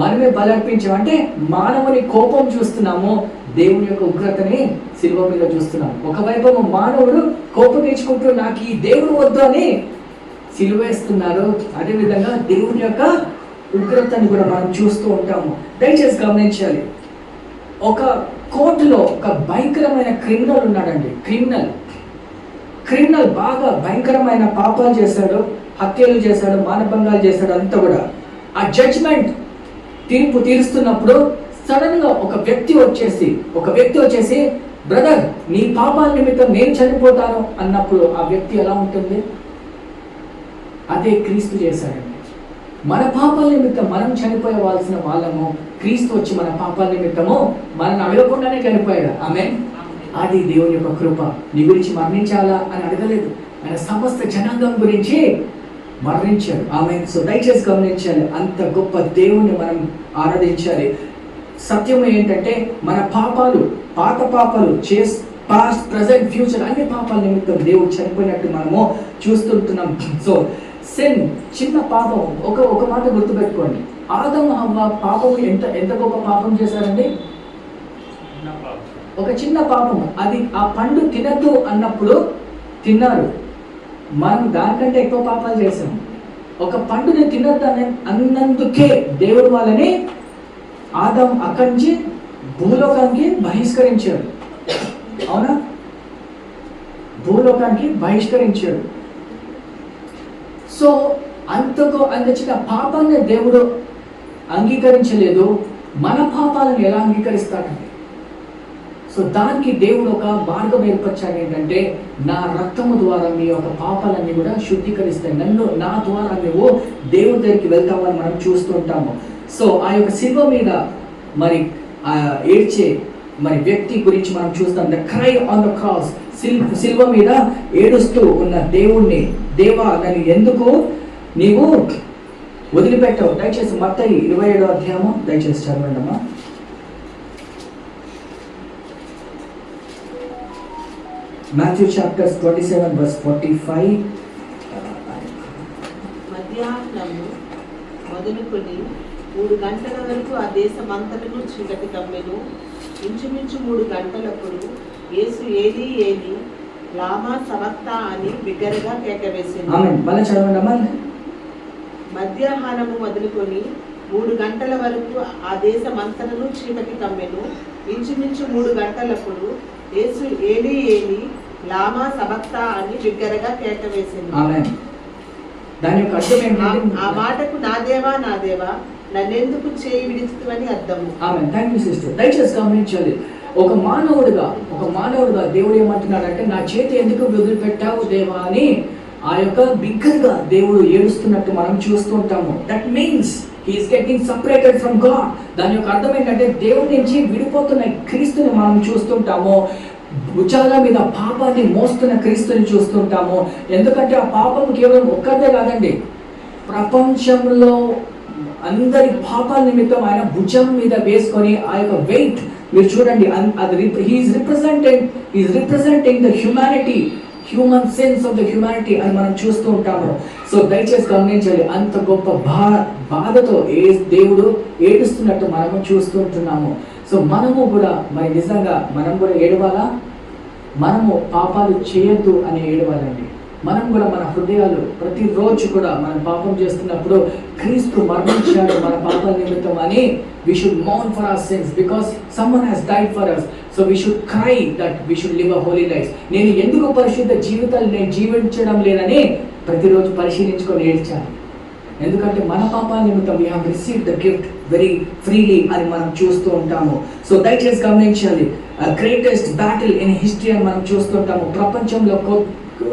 మనమే బలర్పించాం. అంటే మానవుని కోపం చూస్తున్నాము, దేవుని యొక్క ఉగ్రతని శిలువ మీద చూస్తున్నాము. ఒకవైపు మానవుడు కోపం తెచ్చుకుంటూ నాకు ఈ దేవుడు వద్దు అని సిలువేస్తున్నారు. అదేవిధంగా దేవుని యొక్క ఉగ్రతని కూడా మనం చూస్తూ ఉంటాము. దయచేసి గమనించాలి, ఒక కోర్టులో ఒక భయంకరమైన క్రిమినల్ ఉన్నాడండి. క్రిమినల్ బాగా భయంకరమైన పాపాలు చేశాడు, హత్యలు చేశాడు, మానభంగాలు చేశాడు, అంతా కూడా. ఆ జడ్జ్మెంట్ తీర్పు తీరుస్తున్నప్పుడు సడన్ గా ఒక వ్యక్తి వచ్చేసి బ్రదర్ నీ పాపాల నిమిత్తం నేను చనిపోతాను అన్నప్పుడు ఆ వ్యక్తి ఎలా ఉంటుంది? అదే క్రీస్తు చేశాడండి. మన పాపాల నిమిత్తం మనం చనిపోయవలసిన వాళ్ళము, క్రీస్తు వచ్చి మన పాపాల నిమిత్తము మనల్ని అడగకుండానే చనిపోయాడు. ఆమేన్. అది దేవుని యొక్క కృప. నీ గురించి మరణించాలా అని అడగలేదు, ఆయన సమస్త జనాంగం గురించి మరణించాడు. ఆమేన్. సో దయచేసి గమనించాలి, అంత గొప్ప దేవుణ్ణి మనం ఆరాధించాలి. సత్యం ఏంటంటే మన పాపాలు, పాత పాపాలు, పాస్ట్ ప్రజెంట్ ఫ్యూచర్ అన్ని పాపాల నిమిత్తం దేవుడు చనిపోయినట్టు మనము చూస్తుంటున్నాం. సో సిన్ చిన్న పాపం. ఒక మాట గుర్తుపెట్టుకోండి, ఆదము హవ్వ పాపం ఎంత గొప్ప పాపం చేశారండి? ఒక చిన్న పాపం. అది ఆ పండు తినద్దు అన్నప్పుడు తిన్నారు. మనం దానికంటే ఎక్కువ పాపాలు చేశాం. ఒక పండుని తినద్దు అన్నందుకే దేవుడు వాళ్ళని ఆదం అక్కడి నుంచి భూలోకానికి బహిష్కరించాడు. అవునా? భూలోకానికి బహిష్కరించాడు. సో అంత చిన్న పాపాన్ని దేవుడు అంగీకరించలేదు, మన పాపాలను ఎలా అంగీకరిస్తాడండి? సో దానికి దేవుడు ఒక మార్గం ఏర్పరిచాడు. ఏంటంటే నా రక్తము ద్వారా మీ యొక్క పాపాలన్నీ కూడా శుద్ధీకరిస్తాయి, నా ద్వారా నువ్వు దేవుడి దగ్గరికి వెళ్తామని మనం చూస్తుంటాము. సో ఆ యొక్క శిలువ మీద మరి ఏడ్చే వ్యక్తి గురించి మనం చూస్తాం. The cry on the cross, శిలువ మీద ఏడుస్తూ ఉన్న దేవుణ్ణి, దేవా నన్ను ఎందుకు నీవు వదిలిపెట్టావు? దయచేసి మత్తయి 27వ అధ్యాయము దయచేసి చదవండి అమ్మా. Matthew chapter 27 verse 45. మధ్యాహ్నము మొదలుకొని 3 గంటల వరకు ఆ దేశమంతటను చీకటి కమ్మెను. ఇంచుమించు 3 గంటలప్పుడు యేసు ఏలీ ఏలీ లామా సబక్తా అని బిగ్గరగా కేక వేసింది. ఆమేన్. మళ్ళీ చదవండి అమ్మా. మధ్యాహ్నము మొదలుకొని 3 గంటల వరకు ఆ దేశమంతటను చీకటి కమ్మెను. ఇంచుమించు 3 గంటలప్పుడు యేసు ఏలీ ఏలీ లామా సబక్తా అని బిగ్గరగా కేక వేసింది. ఆమేన్. దాని యొక్క అర్థం ఏంటంటే ఆ మాటకు నా దేవా నా దేవా నన్నెందుకు చేయి విడిచితివని అర్థము. ఆమేన్. Thank you sister. దయచేసి గమనించాలి, ఒక మానవుడిగా దేవుడు ఏమంటున్నాడంటే, నా చేతి ఎందుకు వదిలిపెట్టావు దేవా అని ఆ యొక్క బిగ్గరగా దేవుడు ఏడుస్తున్నట్టు మనం చూస్తుంటాము. That means he is getting separated from God. దాని యొక్క అర్థం ఏంటంటే దేవుడి నుంచి విడిపోతున్న క్రీస్తుని మనం చూస్తుంటాము. భుజాల మీద పాపాన్ని మోస్తున్న క్రీస్తుని చూస్తుంటాము. ఎందుకంటే ఆ పాపం కేవలం ఒక్కటే కాదండి, ప్రపంచంలో అందరి పాపాల నిమిత్తం ఆయన భుజం మీద వేసుకొని ఆ యొక్క వెయిట్ మీరు చూడండి, అది he is representing the human sense of the humanity అని మనం చూస్తూ ఉంటాము. సో దయచేసి గమనించాలి, అంత గొప్ప బాధతో దేవుడు ఏడుస్తున్నట్టు మనము చూస్తుంటున్నాము. సో మనము కూడా మరి నిజంగా మనం కూడా ఏడవాలా? మనము పాపాలు చేయొద్దు అని ఏడవాలండి. మనం కూడా మన హృదయాలు ప్రతిరోజు కూడా మనం పాపం చేస్తున్నప్పుడు క్రీస్తు మరణించాడు మన పాపాల నిమిత్తం అని we should mourn for our sins because someone has died for us. So we should cry that we should live a holy life. నేను ఎందుకు పరిశుద్ధ జీవితాలు నేను జీవించడం లేదని ప్రతిరోజు పరిశీలించుకొని ఏడ్చాలి. ఎందుకంటే మన పాపాల నిమిత్తం we have received the gift very freely అని మనం చూస్తూ ఉంటాము. సో దయచేసి గమనించాలి, గ్రేటెస్ట్ బ్యాటిల్ ఇన్ హిస్టరీ అని మనం చూస్తుంటాము. ప్రపంచంలో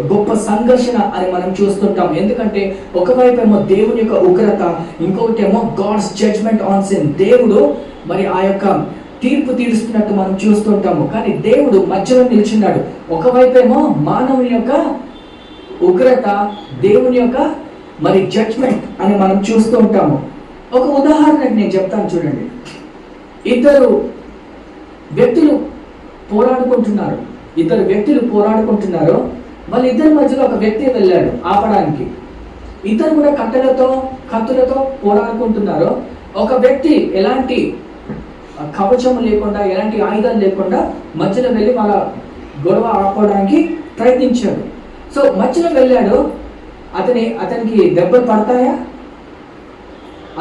గొప్ప సంఘర్షణ అని మనం చూస్తుంటాం. ఎందుకంటే ఒకవైపు ఏమో దేవుని యొక్క ఉగ్రత, ఇంకొకటి ఏమో గాడ్స్ జడ్జ్మెంట్ ఆన్ సిన్. దేవుడు మరి ఆ యొక్క తీర్పు తీరుస్తున్నట్టు మనం చూస్తుంటాము. కానీ దేవుడు మధ్యలో నిల్చున్నాడు. ఒకవైపు ఏమో మానవుని యొక్క ఉగ్రత, దేవుని యొక్క మరి జడ్జ్మెంట్ అని మనం చూస్తూ ఉంటాము. ఒక ఉదాహరణకి నేను చెప్తాను చూడండి. ఇద్దరు వ్యక్తులు పోరాడుకుంటున్నారు. వాళ్ళిద్దరి మధ్యలో ఒక వ్యక్తి వెళ్ళాడు ఆపడానికి. ఇద్దరు కూడా కత్తులతో పోరాడుకుంటున్నారు. ఒక వ్యక్తి ఎలాంటి కవచం లేకుండా, ఎలాంటి ఆయుధాలు లేకుండా మధ్యలో వెళ్ళి వాళ్ళ గొడవ ఆపడానికి ప్రయత్నించాడు. సో మధ్యలో వెళ్ళాడు. అతనికి దెబ్బలు పడతాయా?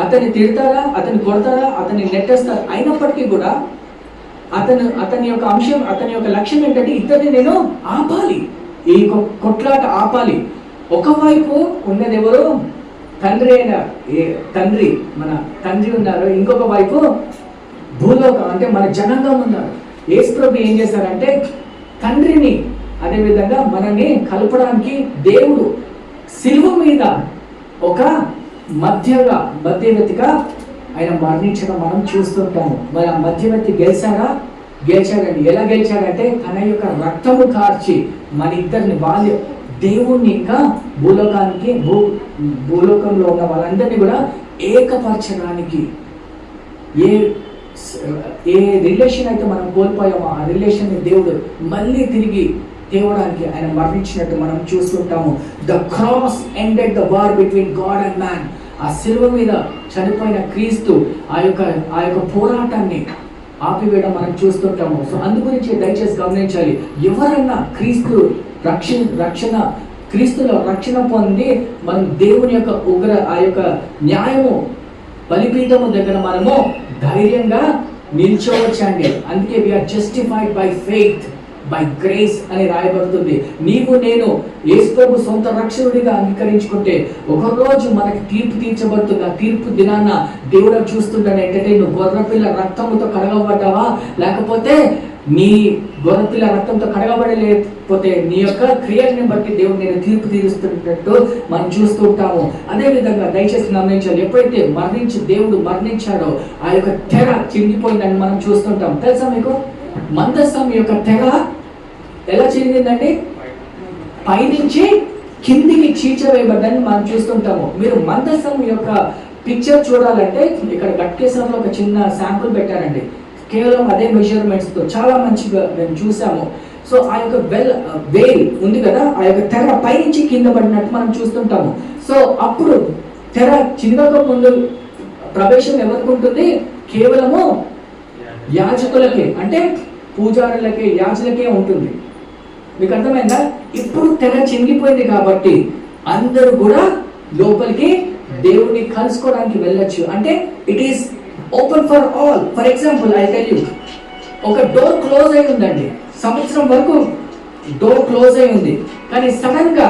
అతన్ని తిడతారా? అతన్ని కొడతారా? అతన్ని నెట్టేస్తారా? అయినప్పటికీ కూడా అతని యొక్క లక్ష్యం ఏంటంటే, ఇద్దరిని నేను ఆపాలి, ఈ కొట్లాట ఆపాలి. ఒకవైపు ఉన్నది ఎవరు? మన తండ్రి ఉన్నారు. ఇంకొక వైపు భూలోకం అంటే మన జనాంగం ఉన్నారు. యేసు ప్రభు ఏం చేశారంటే, తండ్రిని అదేవిధంగా మనల్ని కలపడానికి దేవుడు శిలువ మీద ఒక మధ్యవర్తిగా ఆయన మరణించడం మనం చూస్తుంటాము. మరి ఆ మధ్యవర్తి గెలిచాడండి. ఎలా గెలిచాడంటే, తన యొక్క రక్తము కార్చి మన ఇద్దరిని దేవుణ్ణి ఇంకా భూలోకంలో ఉన్న వాళ్ళందరినీ కూడా ఏకపరచడానికి, ఏ రిలేషన్ అయితే మనం కోల్పోయామో ఆ రిలేషన్ని దేవుడు మళ్ళీ తిరిగి తేవడానికి ఆయన మరణించినట్టు మనం చూస్తుంటాము. The cross ended the war between God and man. ఆ శిలువ మీద చనిపోయిన క్రీస్తు ఆ యొక్క పోరాటాన్ని ఆపివేయడం మనం చూస్తుంటాము. సో అందు గురించి దయచేసి గమనించాలి, ఎవరైనా క్రీస్తులో రక్షణ పొంది మనం దేవుని యొక్క ఆ యొక్క న్యాయము బలిపీఠము దగ్గర మనము ధైర్యంగా నిల్చోవచ్చండి. అందుకే we are justified by faith by grace అని రాయబడుతుంది. నీవు నేను యేసు ప్రభు సొంత రక్షకుడిగా అంగీకరించుకుంటే ఒకరోజు మనకి తీర్పు తీర్చబడుతుంది. ఆ తీర్పు దినాన దేవుడు చూస్తుంటాడు ఏంటంటే, నువ్వు గొర్రెపిల్ల రక్తంతో కడగబడ్డావా, లేకపోతే నీ గొర్రెపిల్ల రక్తంతో కడగబడలేకపోతే నీ యొక్క క్రియల్ని బట్టి దేవుడు నేను తీర్పు తీరుస్తున్నట్టు మనం చూస్తూ ఉంటాము. అదేవిధంగా దయచేసి గమనించాలి, ఎప్పుడైతే దేవుడు మరణించాడో ఆ యొక్క తెర చింగిపోయిందని మనం చూస్తుంటాం. తెలుసా మీకు? మందసం యొక్క తెర ఎలా చెందిందండి? పైనుంచి కిందికి చీల్చవేయబడ్డని మనం చూస్తుంటాము. మీరు మందసం యొక్క పిక్చర్ చూడాలంటే ఇక్కడ గట్కేశ్వరంలో ఒక చిన్న శాంపుల్ పెట్టారండి. కేవలం అదే మెజర్మెంట్స్తో చాలా మంచిగా మేము చూసాము. సో ఆ యొక్క వేల్ ఉంది కదా, ఆ యొక్క తెర పైనుంచి కింద పడినట్టు మనం చూస్తుంటాము. సో అప్పుడు తెర చిన్నక ముందు ప్రవేశం ఎవరికి ఉంటుంది? కేవలము యాజకులకే, అంటే పూజారులకే, యాజకులకే ఉంటుంది. మీకు అర్థమైందా? ఇప్పుడు తెర చినిగిపోయింది కాబట్టి అందరూ కూడా లోపలికి దేవుణ్ణి కలుసుకోవడానికి వెళ్ళొచ్చు. అంటే it is open for all. For example I tell you, ఒక డోర్ క్లోజ్ అయి ఉందండి, సంవత్సరం వరకు డోర్ క్లోజ్ అయి ఉంది, కానీ సడన్ గా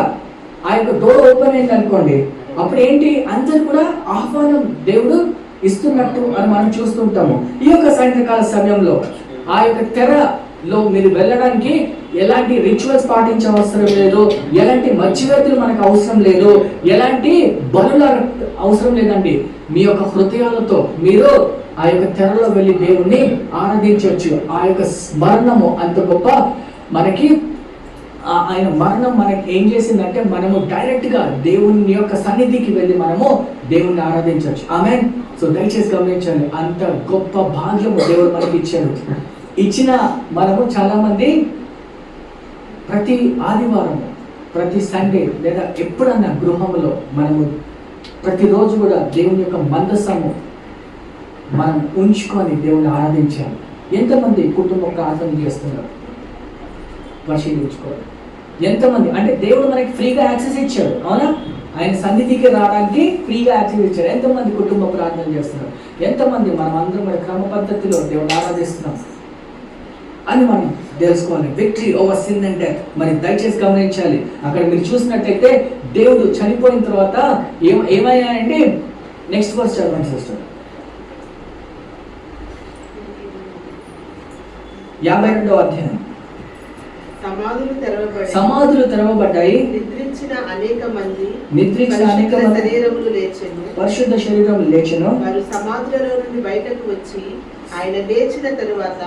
ఆ యొక్క డోర్ ఓపెన్ అయింది అనుకోండి, అప్పుడు ఏంటి, అందరు కూడా ఆహ్వానం దేవుడు ఇస్తున్నట్టు అని మనం చూస్తుంటాము. ఈ యొక్క సాయంత్రకాల సమయంలో ఆ యొక్క తెరలో మీరు వెళ్ళడానికి ఎలాంటి రిచువల్స్ పాటించవసరం లేదు, ఎలాంటి మధ్యవర్తులు మనకు అవసరం లేదు, ఎలాంటి బలుల అవసరం లేదండి. మీ యొక్క హృదయాలతో మీరు ఆ యొక్క తెరలో వెళ్ళి దేవుణ్ణి ఆరాధించవచ్చు. ఆ యొక్క స్మరణము అంత గొప్ప. మనకి ఆయన మరణం మనకి ఏం చేసిందంటే మనము డైరెక్ట్ గా దేవుని యొక్క సన్నిధికి వెళ్ళి మనము దేవుణ్ణి ఆరాధించవచ్చు. ఆమేన్. సో దయచేసి గమనించండి, అంత గొప్ప భాగ్యము దేవుడు మనకి ఇచ్చాడు. ఇచ్చిన మనము చాలా మంది ప్రతి ఆదివారము, ప్రతి సండే లేదా ఎప్పుడన్నా గృహంలో మనము ప్రతిరోజు కూడా దేవుని యొక్క మందసము మనం ఉంచుకొని దేవుని ఆరాధించాలి. ఎంతమంది కుటుంబం ప్రార్థన చేస్తున్నారు పరిశీలించుకోవాలి. ఎంతమంది అంటే దేవుడు మనకి ఫ్రీగా యాక్సెస్ ఇచ్చాడు, అవునా? ఆయన సన్నిధికి రావడానికి ఫ్రీగా యాక్సెస్ ఇచ్చాడు. ఎంతమంది కుటుంబ ప్రార్థన చేస్తున్నారు, ఎంతమంది మనం అందరం కూడా క్రమ పద్ధతిలో దేవుని ఆరాధిస్తున్నాం అని మనం తెలుసుకోవాలి. Victory over sin and death. మరి దయచేసి గమనించాలి, అక్కడ మీరు చూసినట్టయితే దేవుడు చనిపోయిన తర్వాత ఏమయ్యాయంటే, నెక్స్ట్ వర్స్ చదవండి సిస్టర్. 52వ అధ్యాయం. సమాధులు తెరవబడ్డాయి, నిద్రించిన అనేక మంది శరీరములు లేచెను, పరిశుద్ధ శరీరములు లేచెను. వారు సమాధులలో నుండి బయటకు వచ్చి ఆయన లేచిన తరువాత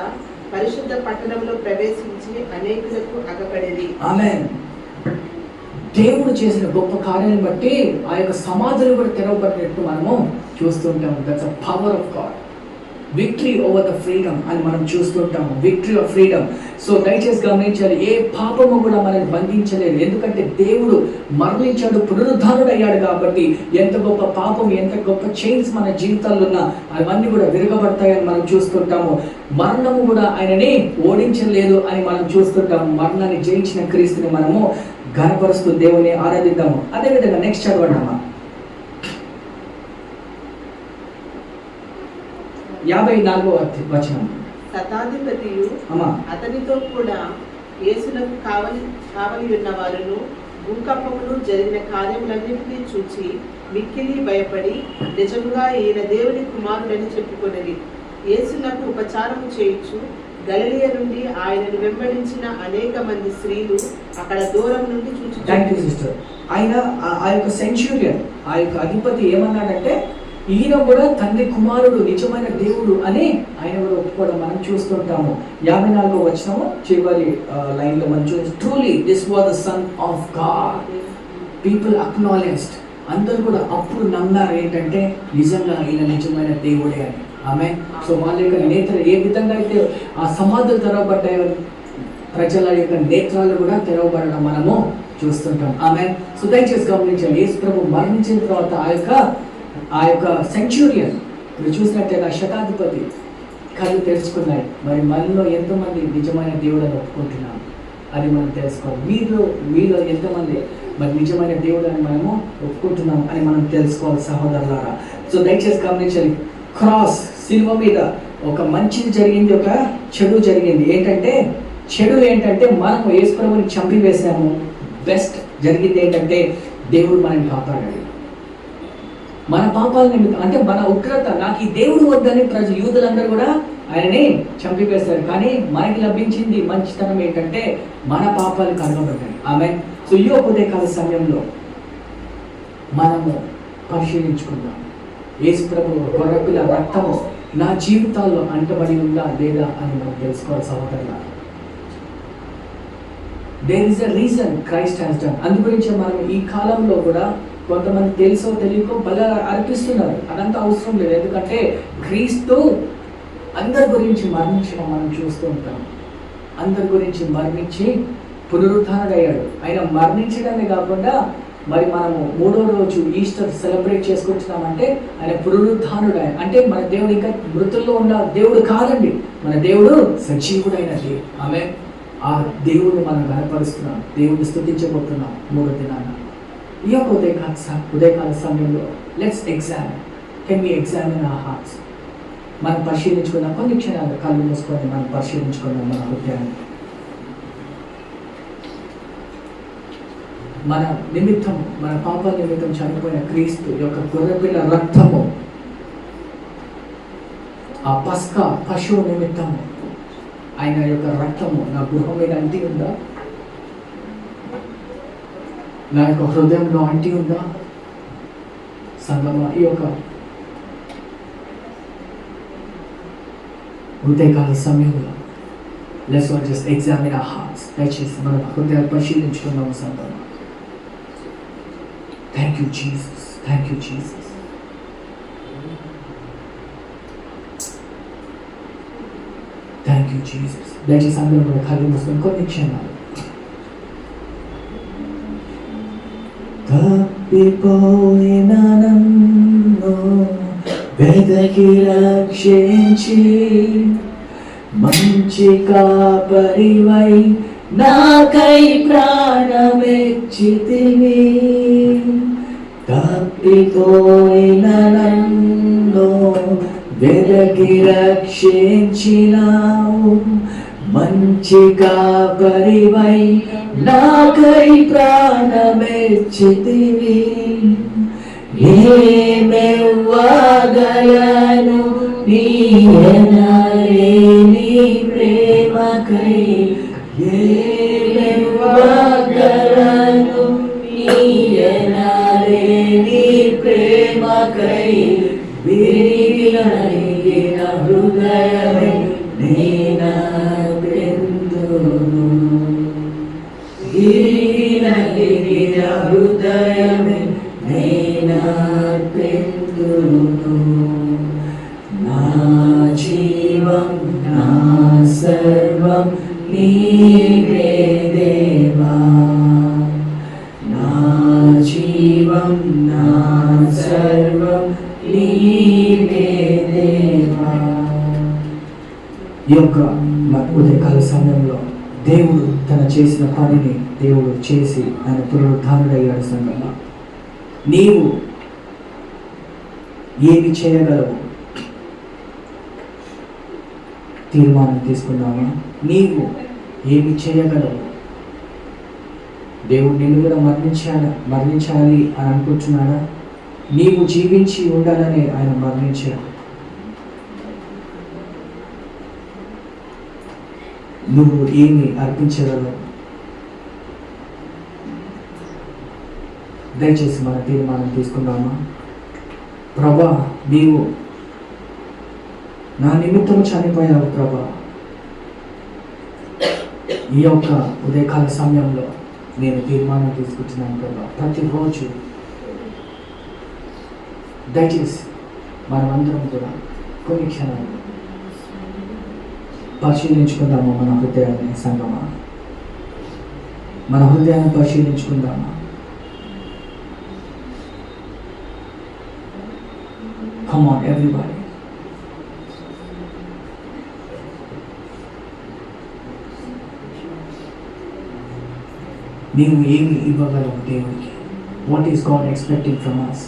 పరిశుద్ధ పట్టణంలో ప్రవేశించి అనేకులకు అగపడేది. ఆమేన్. దేవుడు చేసిన గొప్ప కార్యాలను బట్టి ఆ యొక్క సమాధులు కూడా తెరవబడినట్టు మనము చూస్తుంటాము. That's a power of God. Victory over the freedom అని మనం చూస్తుంటాము. Victory of freedom. సో దయచేసి గమనించాలి, ఏ పాపము కూడా మనల్ని బంధించలేదు. ఎందుకంటే దేవుడు మరణించాడు, పునరుద్ధానుడు అయ్యాడు కాబట్టి ఎంత గొప్ప పాపం, ఎంత గొప్ప చైన్స్ మన జీవితాల్లో ఉన్నా అవన్నీ కూడా విరగబడతాయని మనం చూస్తుంటాము. మరణము కూడా ఆయనని ఓడించలేదు అని మనం చూస్తుంటాము. మరణాన్ని జయించిన క్రీస్తుని మనము ఘనపరుస్తూ దేవుని ఆరాధిద్దాము. అదేవిధంగా నెక్స్ట్ చదవండమ్మా. 54వ వచనం. శతాధిపతియు అతనితో కూడా యేసునకు కావలి ఉన్న వారును భూకంపములు జరిగిన కార్యములన్నింటినీ చూచి మిక్కిలి భయపడి నిజముగా ఈయన దేవుని కుమారుడని చెప్పుకొనిరి. యేసునకు ఉపచారము చేయించు గలిలయ నుండి ఆయనను వెంబడించిన అనేక మంది స్త్రీలు అక్కడ దూరం నుండి చూచి. ఆయన ఆ యొక్క సెంచురియన్, ఆ యొక్క అధిపతి ఏమన్నాడంటే, ఈయన కూడా తండ్రి కుమారుడు, నిజమైన దేవుడు అని ఆయన కూడా ఒప్పుకోవడం మనం చూస్తుంటాము. 54వ వచనము చివరి లైన్ లో మనం చూసి, truly this was the son of God. People acknowledged. అందరూ కూడా అప్పుడు నమ్మారు ఏంటంటే నిజంగా ఈయన నిజమైన దేవుడే అని. ఆమె. సో వాళ్ళ యొక్క నేత్రాలు ఏ విధంగా అయితే ఆ సమాధులు తెరవబడ్డాయో, ప్రజల యొక్క నేత్రాలు కూడా తెరవబడడం మనము చూస్తుంటాం. ఆమె. సో దయచేసి గమనించండి, యేసు ప్రభు మరణించిన తర్వాత ఆ యొక్క సెంచురియన్ మీరు చూసినట్టయితే ఆ శతాధిపతి కళ్ళు తెరుచుకున్నాయి. మరి మనలో ఎంతమంది నిజమైన దేవుడు అని ఒప్పుకుంటున్నాం అది మనం తెలుసుకోవాలి. మీలో ఎంతమంది మరి నిజమైన దేవుడు అని మనము ఒప్పుకుంటున్నాం అని మనం తెలుసుకోవాలి సహోదరులారా. సో దయచేసి గమనించాలి, క్రాస్ సిలువ మీద ఒక మంచిది జరిగింది, ఒక చెడు జరిగింది. చెడు ఏంటంటే మనము యేసు ప్రభువుని చంపివేశాము. బెస్ట్ జరిగింది ఏంటంటే దేవుడు మనల్ని కాపాడాడు. మన పాపాల నిమిత్తం, అంటే మన ఉగ్రత, నాకు ఈ దేవుడు వద్దని యూదులందరూ కూడా ఆయనని చంపివేశారు. కానీ మనకి లభించింది మంచితనం ఏంటంటే మన పాపాలు కనుగొనబడ్డాయి. ఆమేన్. సో ఈ ఉదయకాల సమయంలో మనము పరిశీలించుకుందాం, యేసు ప్రభువు గొర్రెపిల్ల రక్తము నా జీవితాల్లో అంటబడి ఉందా లేదా అని మనం తెలుసుకోవాలి సహోదరులా. There is a reason Christ has done. అందు గురించి మనం ఈ కాలంలో కూడా కొంతమంది తెలుసో తెలియకో బలి అర్పిస్తున్నారు. అదంతా అవసరం లేదు, ఎందుకంటే క్రీస్తు అందరి గురించి మరణించడం మనం చూస్తూ ఉంటాం. అందరి గురించి మరణించి పునరుద్ధానుడయ్యాడు. ఆయన మరణించడమే కాకుండా మరి మనము 3వ రోజు ఈస్టర్ సెలబ్రేట్ చేసుకుంటున్నామంటే ఆయన పునరుద్ధానుడు. అంటే మన దేవుడు ఇంకా మృతుల్లో ఉన్న దేవుడు కాదండి, మన దేవుడు సజీవుడైన దేవుడు. ఆమె. ఆ దేవుడిని మనం గణపరుస్తున్నాం, దేవుడిని స్తుతించబోతున్నాం 3వ దినాన. ఈ యొక్క ఉదయకాల సమయంలో let's examine, can we examine our hearts. మనం పరిశీలించుకుందాం, కొన్ని క్షణాలు కళ్ళు మూసుకొని మనం పరిశీలించుకుందాం మన హృదయాన్ని. మన నిమిత్తం, మన పాపాల నిమిత్తం చనిపోయిన క్రీస్తు యొక్క గొర్రెపిల్ల రక్తము, ఆ పస్కా పశువు నిమిత్తము ఆయన యొక్క రక్తము నా గృహం మీద అంటి ఉందా? నా యొక్క హృదయంలో అంటి ఉందా? సంగమా, ఈ యొక్క ఉదయకాల సమయంలో let's just examine our hearts. దయచేసి మన హృదయాలు పరిశీలించుకుందాము సంగమా. Thank you Jesus, thank you Jesus. Thank you Jesus. దయచేసి అందరూ కూడా కళ్ళు మూసుకొని కొన్ని క్షణాలు తప్పిపోయిన నన్ను వెదకి రక్షించి మంచి కాపరివై నాకై ప్రాణమెచ్చితివి. తప్పిపోయిన నన్ను వెదకి రక్షించినావు, మంచి కాపరివై నాకై ప్రాణమెచ్చితివి. ఏమెవ్వగలను నీయనలేని ప్రేమకై, ఏమెవ్వగలను నీయనలేని ప్రేమకై. విరిగిన హృదయమే నేనర్పింతును, విరిగిన హృదయమే నేనర్పింతును. నా జీవం నా సర్వం నీవే దేవా, నా జీవం నా సర్వం నీవే దేవా. ఈ యొక్క ఉదయకాల సమయంలో దేవుడు తన చేసిన పనిని దేవుడు చేసి ఆయన పునరుద్ధానుడయ్యాడు. సంగమా, నీవు ఏమి చేయగలవు? తీర్మానం తీసుకున్నావా? నీవు ఏమి చేయగలవు? దేవుడు నిన్ను కూడా మరణించాలి అని అనుకుంటున్నాడా? నీవు జీవించి ఉండాలని ఆయన మరణించాడు. నువ్వు ఏమి అర్పించగలవు? దయచేసి మన తీర్మానం తీసుకుందామా? ప్రభా, నీవు నా నిమిత్తం చనిపోయావు ప్రభా. ఈ యొక్క ఉదయకాల సమయంలో నేను తీర్మానం తీసుకుంటున్నాను ప్రభా. ప్రతిరోజు దయచేసి మనమందరం కూడా కొన్ని క్షణాలు పరిశీలించుకుందాము మన హృదయాన్ని. సంగమా, మన హృదయాన్ని పరిశీలించుకుందామా? Come on, everybody. నీవు ఏమి ఇవ్వగలవు దేవుడికి? What is God expecting from us?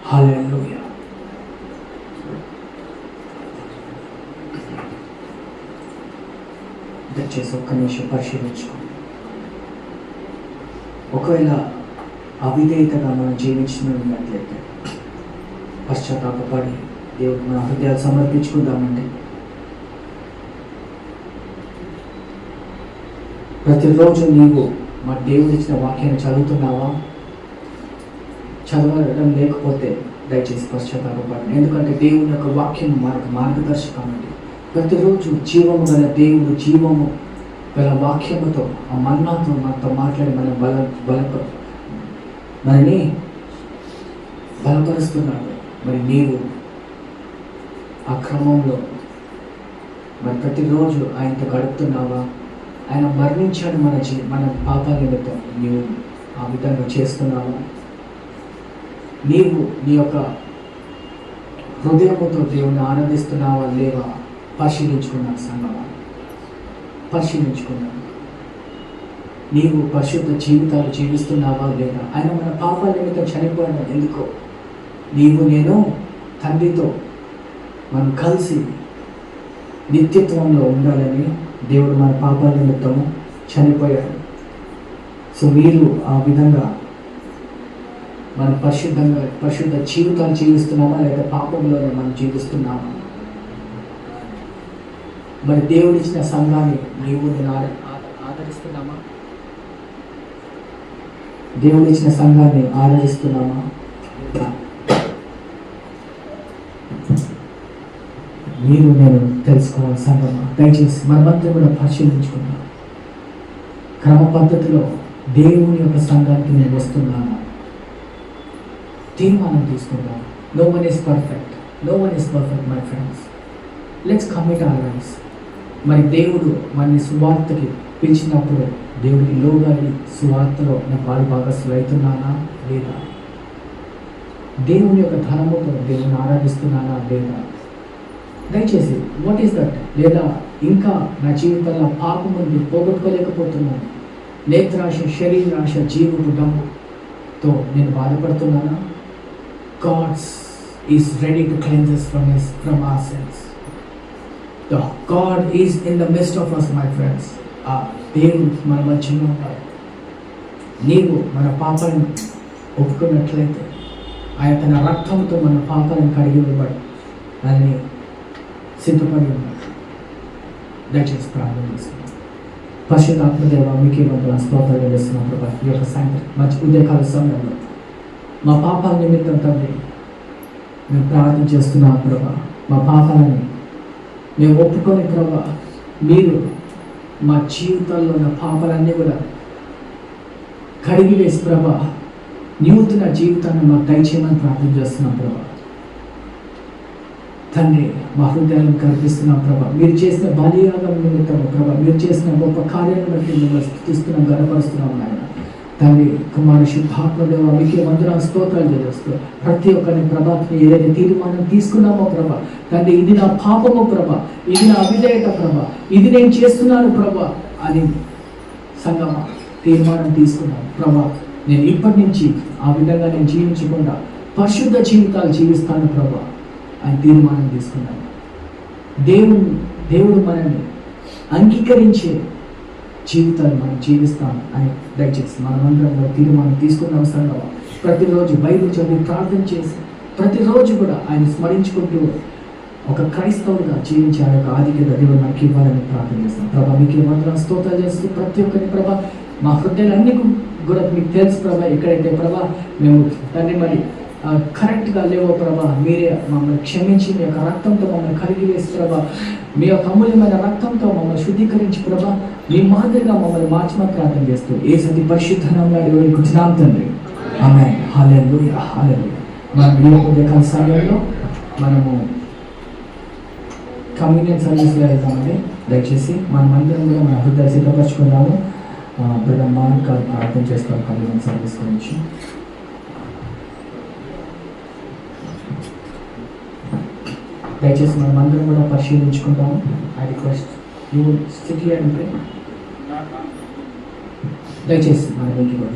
Hallelujah. దయచేసి ఒక్క నిమిషం పరిశీలించుకో. ఒకవేళ అవిధేయతగా మనం జీవించినట్లయితే పశ్చాత్తాపడి దేవుడు మన హృదయాలు సమర్పించుకుందామండి. ప్రతిరోజు నీవు మా దేవుడు ఇచ్చిన వాక్యాన్ని చదువుతున్నావా? చదవడం లేకపోతే దయచేసి పశ్చాత్తాపడండి. ఎందుకంటే దేవుని యొక్క వాక్యం మనకు మార్గదర్శకం అండి. ప్రతిరోజు జీవము గల దేవుడు జీవము గల వాక్యముతో, ఆ మన్నాతో మనతో మాట్లాడి మనని బలపరుస్తున్నాడు. మరి నీవు ఆ క్రమంలో మరి ప్రతిరోజు ఆయనతో గడుపుతున్నావా? ఆయన మరణించాడు మన పాపాల నిమిత్తం. నీవు ఆ విధంగా చేస్తున్నావా? నీవు నీ యొక్క హృదయముతో దేవుని ఆరాధిస్తున్నావా లేవా పరిశీలించుకున్నాను సంగమా. పరిశీలించుకున్నాను. నీవు పరిశుద్ధ జీవితాలు జీవిస్తున్నావా లేదా? ఆయన మన పాపాల నిమిత్తం చనిపోయిన ఎందుకో నీవు నేను తండ్రితో మనం కలిసి నిత్యత్వంలో ఉండాలని దేవుడు మన పాపాల నిమిత్తము చనిపోయాడు. సో మీరు ఆ విధంగా మనం పరిశుద్ధ జీవితాలు జీవిస్తున్నామా లేదా పాపంలోనే మనం జీవిస్తున్నామా? మరి దేవుడిచ్చిన సంఘాన్ని నీవు నేను ఆదరిస్తున్నామా? దేవుడిచ్చిన సంఘాన్ని ఆదరిస్తున్నామా? మీరు నేను తెలుసుకోవాలి సంఘమా. దయచేసి మనమంతా కూడా పరిశీలించుకున్నాం. క్రమ పద్ధతిలో దేవుని యొక్క సంఘానికి నేను వస్తున్నాను. తీర్మానం తీసుకుందాం. No one is perfect. No one is perfect my friends. Let's commit our lifes. మరి దేవుడు మన సువార్తకి పిలిచినప్పుడు దేవుడికి లోబడి సువార్తలో నా పాలు భాగస్సులు అవుతున్నానా లేదా? దేవుని యొక్క ధనముతో దేవుని ఆరాధిస్తున్నానా లేదా? దయచేసి వాట్ ఈస్ దట్? లేదా ఇంకా నా జీవితంలో పాపం ఉంది పోగొట్టుకోలేకపోతున్నాను, నేత్రాశ, శరీరాశ, జీవపు డమ్ముతో నేను బాధపడుతున్నానా? God is ready to cleanse us from our sins. God is in the midst of us, my friends. దేవుడు మన మధ్యలో ఉంటాడు. నీవు మన పాపాలను ఒప్పుకున్నట్లయితే ఆయన తన రక్తంతో మన పాపాలను కడిగి ఇవ్వబడి దాన్ని సిద్ధపడి ఉన్నాడు. దయచేసి ప్రార్థన చేసుకున్నాం. పరిశుద్ధాత్మదేవ మీకే వందనాలు స్తోత్రాలు చేస్తున్నాం ప్రభా. ఈ యొక్క సాయంత్రం మంచి ఉదయకాల సమయంలో మా పాపాల నిమిత్తం తండ్రి మేము ప్రార్థన చేస్తున్నాం ప్రభా. మా పాపాలని మేము ఒప్పుకొని ప్రభా మీరు మా జీవితాల్లో ఉన్న పాపాలన్నీ కూడా కడిగి వేసి ప్రభా నూతన జీవితాన్ని మాకు దయచేయమని ప్రార్థన చేస్తున్నాం ప్రభా. తండ్రి మా హృదయాలను కల్పిస్తున్నాం ప్రభా. మీరు చేసిన బలియాగం నిమిత్తం ప్రభా, మీరు చేసిన గొప్ప కార్యాలను బట్టి మిమ్మల్ని స్తుతిస్తున్నాం, గర్వపరుస్తున్నాం నాయన. తండ్రి కుమార శుద్ధాత్మదేవ మీకే వందనాలు స్తోత్రాలు చేస్తూ ప్రతి ఒక్కరిని ప్రభాని ఏదైతే తీర్మానం తీసుకున్నామో ప్రభా తండ్రి, ఇది నా పాపము ప్రభా, ఇది నా అవిధేయత ప్రభా, ఇది నేను చేస్తున్నాను ప్రభా అని సంగమా తీర్మానం తీసుకున్నాను ప్రభా. నేను ఇప్పటి నుంచి ఆ విధంగా నేను జీవించకుండా పరిశుద్ధ జీవితాలు జీవిస్తాను ప్రభా అని తీర్మానం తీసుకున్నాను. దేవుడు మనల్ని అంగీకరించే జీవితాన్ని మనం జీవిస్తాం అని దయచేసి మనమందరం తీర్మానం తీసుకున్న అవసరంగా ప్రతిరోజు బైబిల్ చదివి ప్రార్థన చేసి ప్రతిరోజు కూడా ఆయన స్మరించుకుంటూ ఒక క్రైస్తవుడిగా జీవించే ఆ యొక్క ఆధిక్యత దేవుడు మనకి ఇవ్వాలని ప్రార్థన చేస్తాం ప్రభా. మీకు ఏమాత్రం స్తోత్రాలు చేస్తూ ప్రతి ఒక్కరిని ప్రభా మా హృదయాలన్నీ కూడా మీకు తెలుసు ప్రభా. ఎక్కడైతే ప్రభా మేము దాన్ని మరి కరెక్ట్గా లేవో ప్రభా మీరే మమ్మల్ని క్షమించి మీ యొక్క రక్తంతో మమ్మల్ని కడిగి వేసి ప్రభా, మీ యొక్క అమూల్యమైన రక్తంతో మమ్మల్ని శుద్ధీకరించి ప్రభా మీ మాదిరిగా మమ్మల్ని మార్చమని ప్రార్థన చేస్తూ ఏ సతి పరిశుద్ధ నామములో కూర్చున్నాం తండ్రి. ఆమేన్. హల్లెలూయా, హల్లెలూయా. మనం ఈ ఉదయకాల సమయంలో మనము కమ్యూనియన్ సర్వీస్లో వెళ్తామండి. దయచేసి మనమందరం కూడా మన హృదయ సిద్ధపరచుకుందాము. బ్రదర్ మానక్ గారు ప్రార్థన చేస్తాం కమ్యూనియన్ సర్వీస్ గురించి. దయచేసి మనం అందరం కూడా పరిశీలించుకుంటాము. I request you sit here and pray. దయచేసి మన మీకు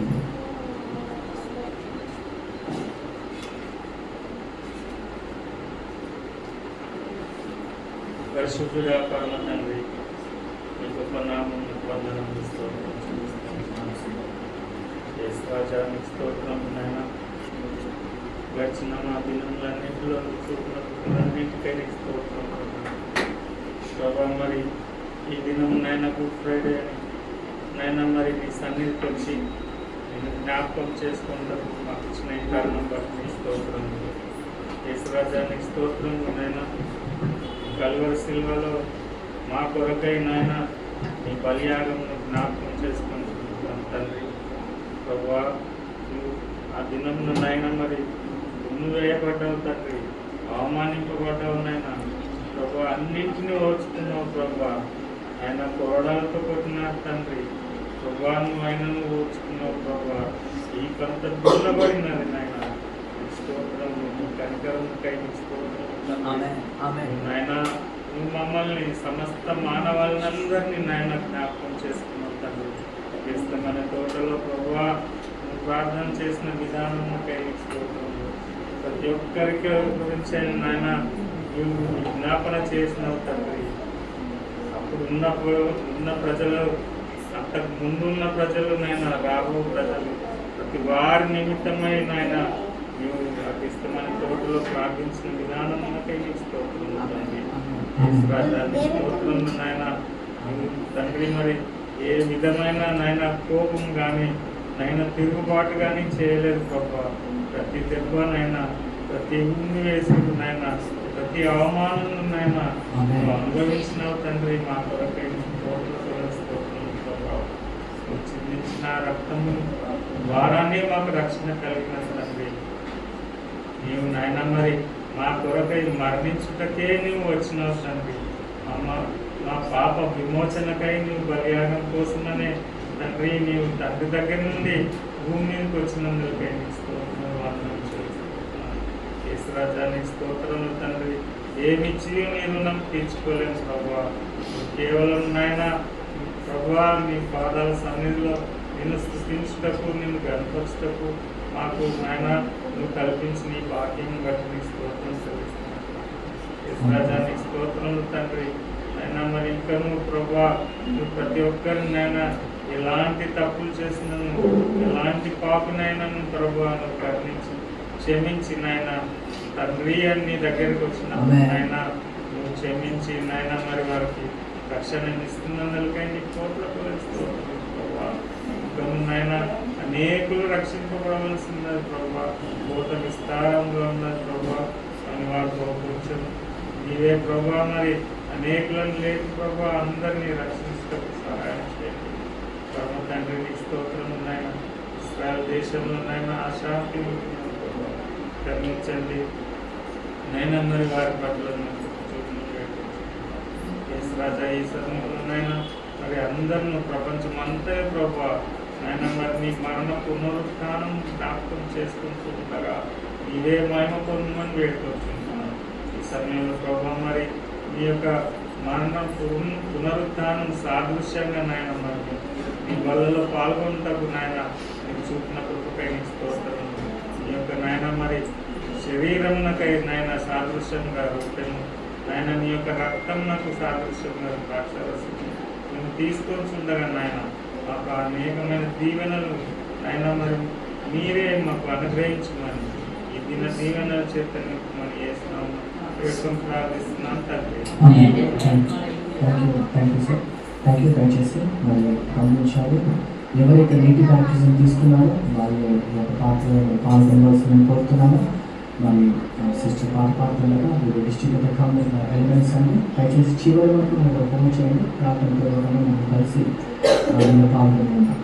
పరిశుద్ధుడా పరమ తండ్రి, మీ గొప్ప నామం వందనములు స్తోత్రం రాజానికి స్తోత్రం నాయన. గడిచిన మా దినములన్నింటిలో చూపులన్నింటికై స్తోత్రం ప్రభా. మరి ఈ దినం నాయన గుడ్ ఫ్రైడే అని నాయన మరి నీ సన్నిధికి వచ్చి నేను జ్ఞాపకం చేసుకుంటాను మాకు ఇచ్చిన ఈ కారణం బట్టి స్తోత్రం. యేసురాజానికి స్తోత్రం నాయన. కల్వరి సిల్వలో మా కొరకై నాయన నీ బలియాగంను జ్ఞాపకం చేసుకుంటున్నాను తండ్రి ప్రభా. ఆ దినంలో నాయన మరి వేయబడ్డావు తండ్రి, అవమానింపబడ్డావు నాయన ప్రభా. అన్నింటినీ ఓర్చుకున్నావు ప్రభా. ఆయన కొరడాలతో కొట్టినారు తండ్రి, ప్రభా నువ్వు ఆయనను ఓర్చుకున్నావు ప్రభా. ఈ కొంత దున్నబడినది నాయన, స్తోత్రం. కనికరంకై స్తోత్రం నాయన. నువ్వు మమ్మల్ని సమస్త మానవాళ్ళందరినీ నాయన జ్ఞాపకం చేసుకున్నావు తండ్రి. ఇష్టమైన తోటలో ప్రభా నువ్వు ప్రార్థన చేసిన విధానంకై స్తోత్రం. ప్రతి ఒక్కరికి గురించి నాయన నువ్వు విజ్ఞాపన చేసినావు తండ్రి. అప్పుడు ఉన్న ప్రజలు, అంతకు ముందున్న ప్రజలు నాయన, రాబో ప్రజలు, ప్రతి వారి నిమిత్తమై నాయన నువ్వు నాకు ఇష్టమైన తోటలో ప్రార్థించిన విధానం స్తోత్రం తండ్రి. స్తోత్రం నాయన. తండ్రి మరి ఏ విధమైన నాయన కోపం కానీ నాయన తిరుగుబాటు కానీ చేయలేదు ప్రభా. ప్రతి దెబ్బ నాయన, ప్రతి ఉమ్మి వేసి నాయన, ప్రతి అవమానం నాయన నువ్వు అనుభవించినావు తండ్రి. మా కొరకై చిందించిన రక్తము ద్వారానే మాకు రక్షణ కలిగిన తండ్రి. నీవు నాయన మరి మా కొరకై మరణించుటకే నీవు వచ్చినావు తండ్రి. మా పాప విమోచనకై నీవు బలియాగం కోసమనే తండ్రి నీవు తండ్రి దగ్గర నుండి భూమి మీదకి వచ్చినందుకై నీకు స్తోత్రం వందనం చేస్తున్నాను. యేసురాజానికి స్తోత్రములు తండ్రి. ఏమిచ్చి నీ రుణం తీర్చుకోలేము ప్రభా. కేవలం నాయన ప్రభా నీ పాదాల సన్నిధిలో నిన్ను స్థుతించుటకు, నిన్ను గణపరచుటకు మాకు నాయన నువ్వు కల్పించిన ఈ భాగ్యం బట్టి నీకు స్తోత్రం చెల్లిస్తున్నాను. యేసురాజానికి స్తోత్రములు తండ్రి. అయినా మరి ఇంకా నువ్వు ప్రభా నువ్వు ప్రతి ఒక్కరిని నాయన ఎలాంటి తప్పులు చేసినను, ఎలాంటి పాపనైనా నువ్వు ప్రభా నువ్వు కరుణించి క్షమించి నాయన తండ్రి అని నీ దగ్గరికి వచ్చిన నాయన నువ్వు క్షమించి నాయన మరి వారికి రక్షణ ఇస్తున్నందుకై నీ కోట్లకు ప్రభా. ఇంకా నాయన అనేకులు రక్షింపబడవలసింది ప్రభా. కోట విస్తారంగా ఉన్నది ప్రభా. అని వారు కొంచెం నీవే ప్రభా మరి అనేకులను లేదు ప్రభా, అందరినీ రక్షించడానికి సహాయం చేయండి. పరమ తండ్రి నీకు స్తోత్రం ఉన్నాయన. ఇస్రాయల్ దేశంలో నాయన అశాంతి కర్మించండి నైనా మరి వారి పట్ల రాజా ఈ సమయంలోనైనా మరి అందరిని ప్రపంచం అంతే ప్రభా నాయన మరి నీ మరణ పునరుత్థానం జ్ఞాపకం చేసుకుంటూ ఉండగా ఇదే మహిమ పొందమని వేడుకొచ్చుకుంటున్నాను. ఈ సమయంలో ప్రభా మరి నీ యొక్క మరణ పునరుత్థానం సాదృశ్యంగా నాయన మరి నీ బలలో పాల్గొంటకు నాయన నీకు చూపిన కృపకై నీకు స్తోత్రం. నీ యొక్క నాయన మరి శరీరంకై నాయన సాదృశ్యంగా రూపము నాయన నీ యొక్క రక్తం నాకు సాదృశ్యంగా ద్రాక్షరసం మేము తీసుకొని ఉండగా నాయన మాకు అనేకమైన దీవెనలు నాయన మరి మీరే మాకు అనుగ్రహించమని ఈ దిన దీవెనల చేత మనం చేస్తున్నాము వేడుకొని ప్రార్థిస్తున్నాం తండ్రి. Thank you. దయచేసి మరి గమనించాలి, ఎవరైతే నీటి బ్యాప్టిజం తీసుకున్నారో వాళ్ళు ఒక పాత్రలో పాల్గొనవలసిందని కోరుతున్నాను. మరి సిస్టర్ పాడుతుండగా మీరు డిస్ట్రిక్ట్ ఎలిమెంట్స్ అన్ని దయచేసి చివరి వరకు మీరు ఫోన్ చేయండి. ప్రార్థన పూర్వకంగా మనం కలిసి పాల్గొంటున్నాం.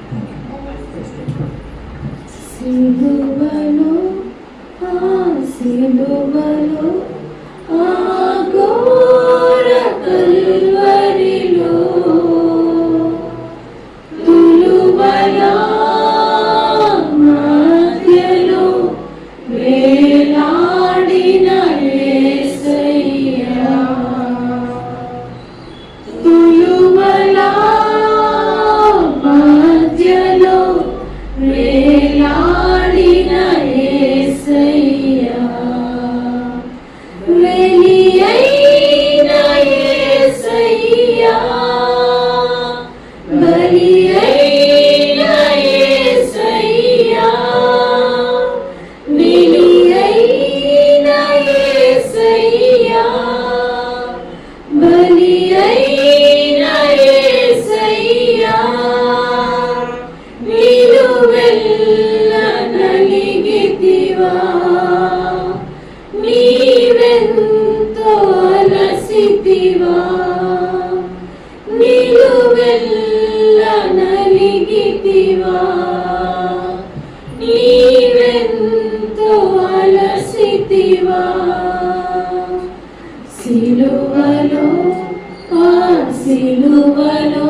సిలువలో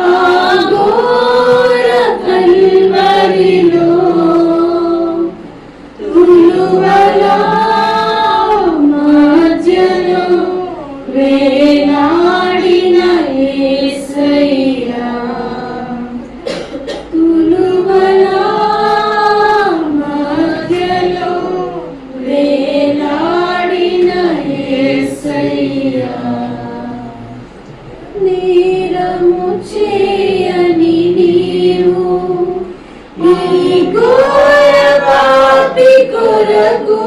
ఆ నేరము చేయని నీవు ఈ ఘోర పాపి కొరకు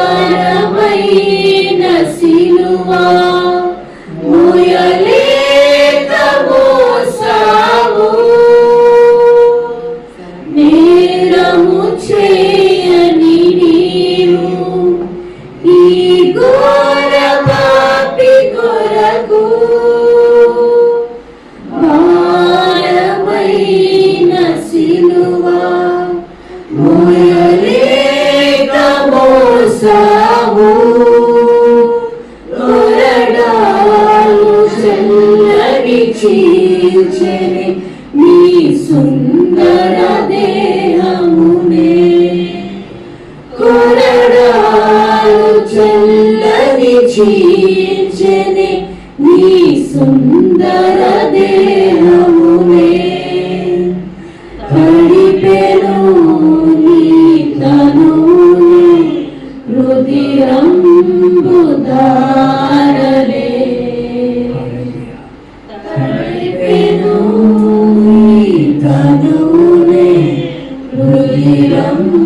భారమైన సిలువా మోయలేక మోసావు. నేరము చేయని నీవు ఈ ఘోర పాపి కొరకు భారమైన సిలువా మోయలేక మోసావు. కొరడాలు చల్లని చీల్చెని నీ సుందర దేహమునే. కొరడాలు చల్లని చీల్చెని నీ సుందర దేహమునే. తడిపెను నీ తనువునే రుధిరంబు దారలే. తడిపెను నీ తనువునే రుధిరంబు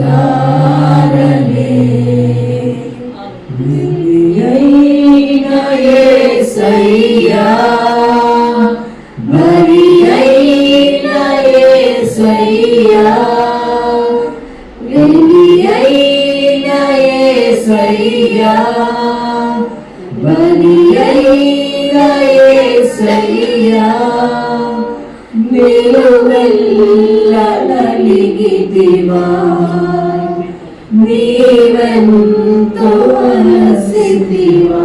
దారలే. బలియైన యేసయ్యా, బలియైన యేసయ్యా, బలియైన యేసయ్యా, బలియైన యేసయ్యా. నిలువెల్ల నలిగితివా, నీవెంతో అలసితివా.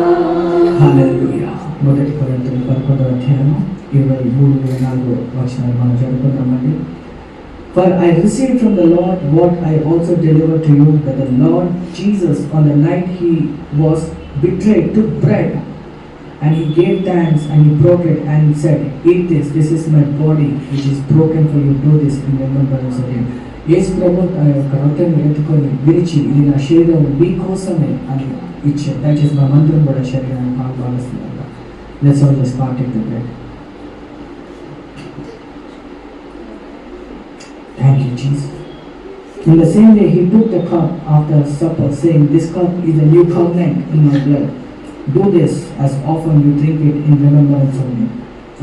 హల్లెలూయా. 1 కొరింథీయుల 11వ అధ్యాయం 23-24 వచనాలు మనం చదువుకుందామండి. For I received from the Lord what I also delivered to you, that the Lord Jesus, on the night he was betrayed, took bread, and he gave thanks, and he broke it, and he said, Eat this, this is my body, which is broken for you. Do this in remembrance of him. యేసు ప్రభు తన యొక్క రొట్టెను ఎత్తుకొని విరిచి, ఇది నా శరీరం మీకోసమే అని ఇచ్చారు. దయచేసి మా మందిరం కూడా శరీరాన్ని భావిస్తున్నారు. Let's all just partake the bread. Thank you, Jesus. In the same way, he took the cup after supper, saying, This cup is a new covenant in my blood. Do this as often you drink it in remembrance of me.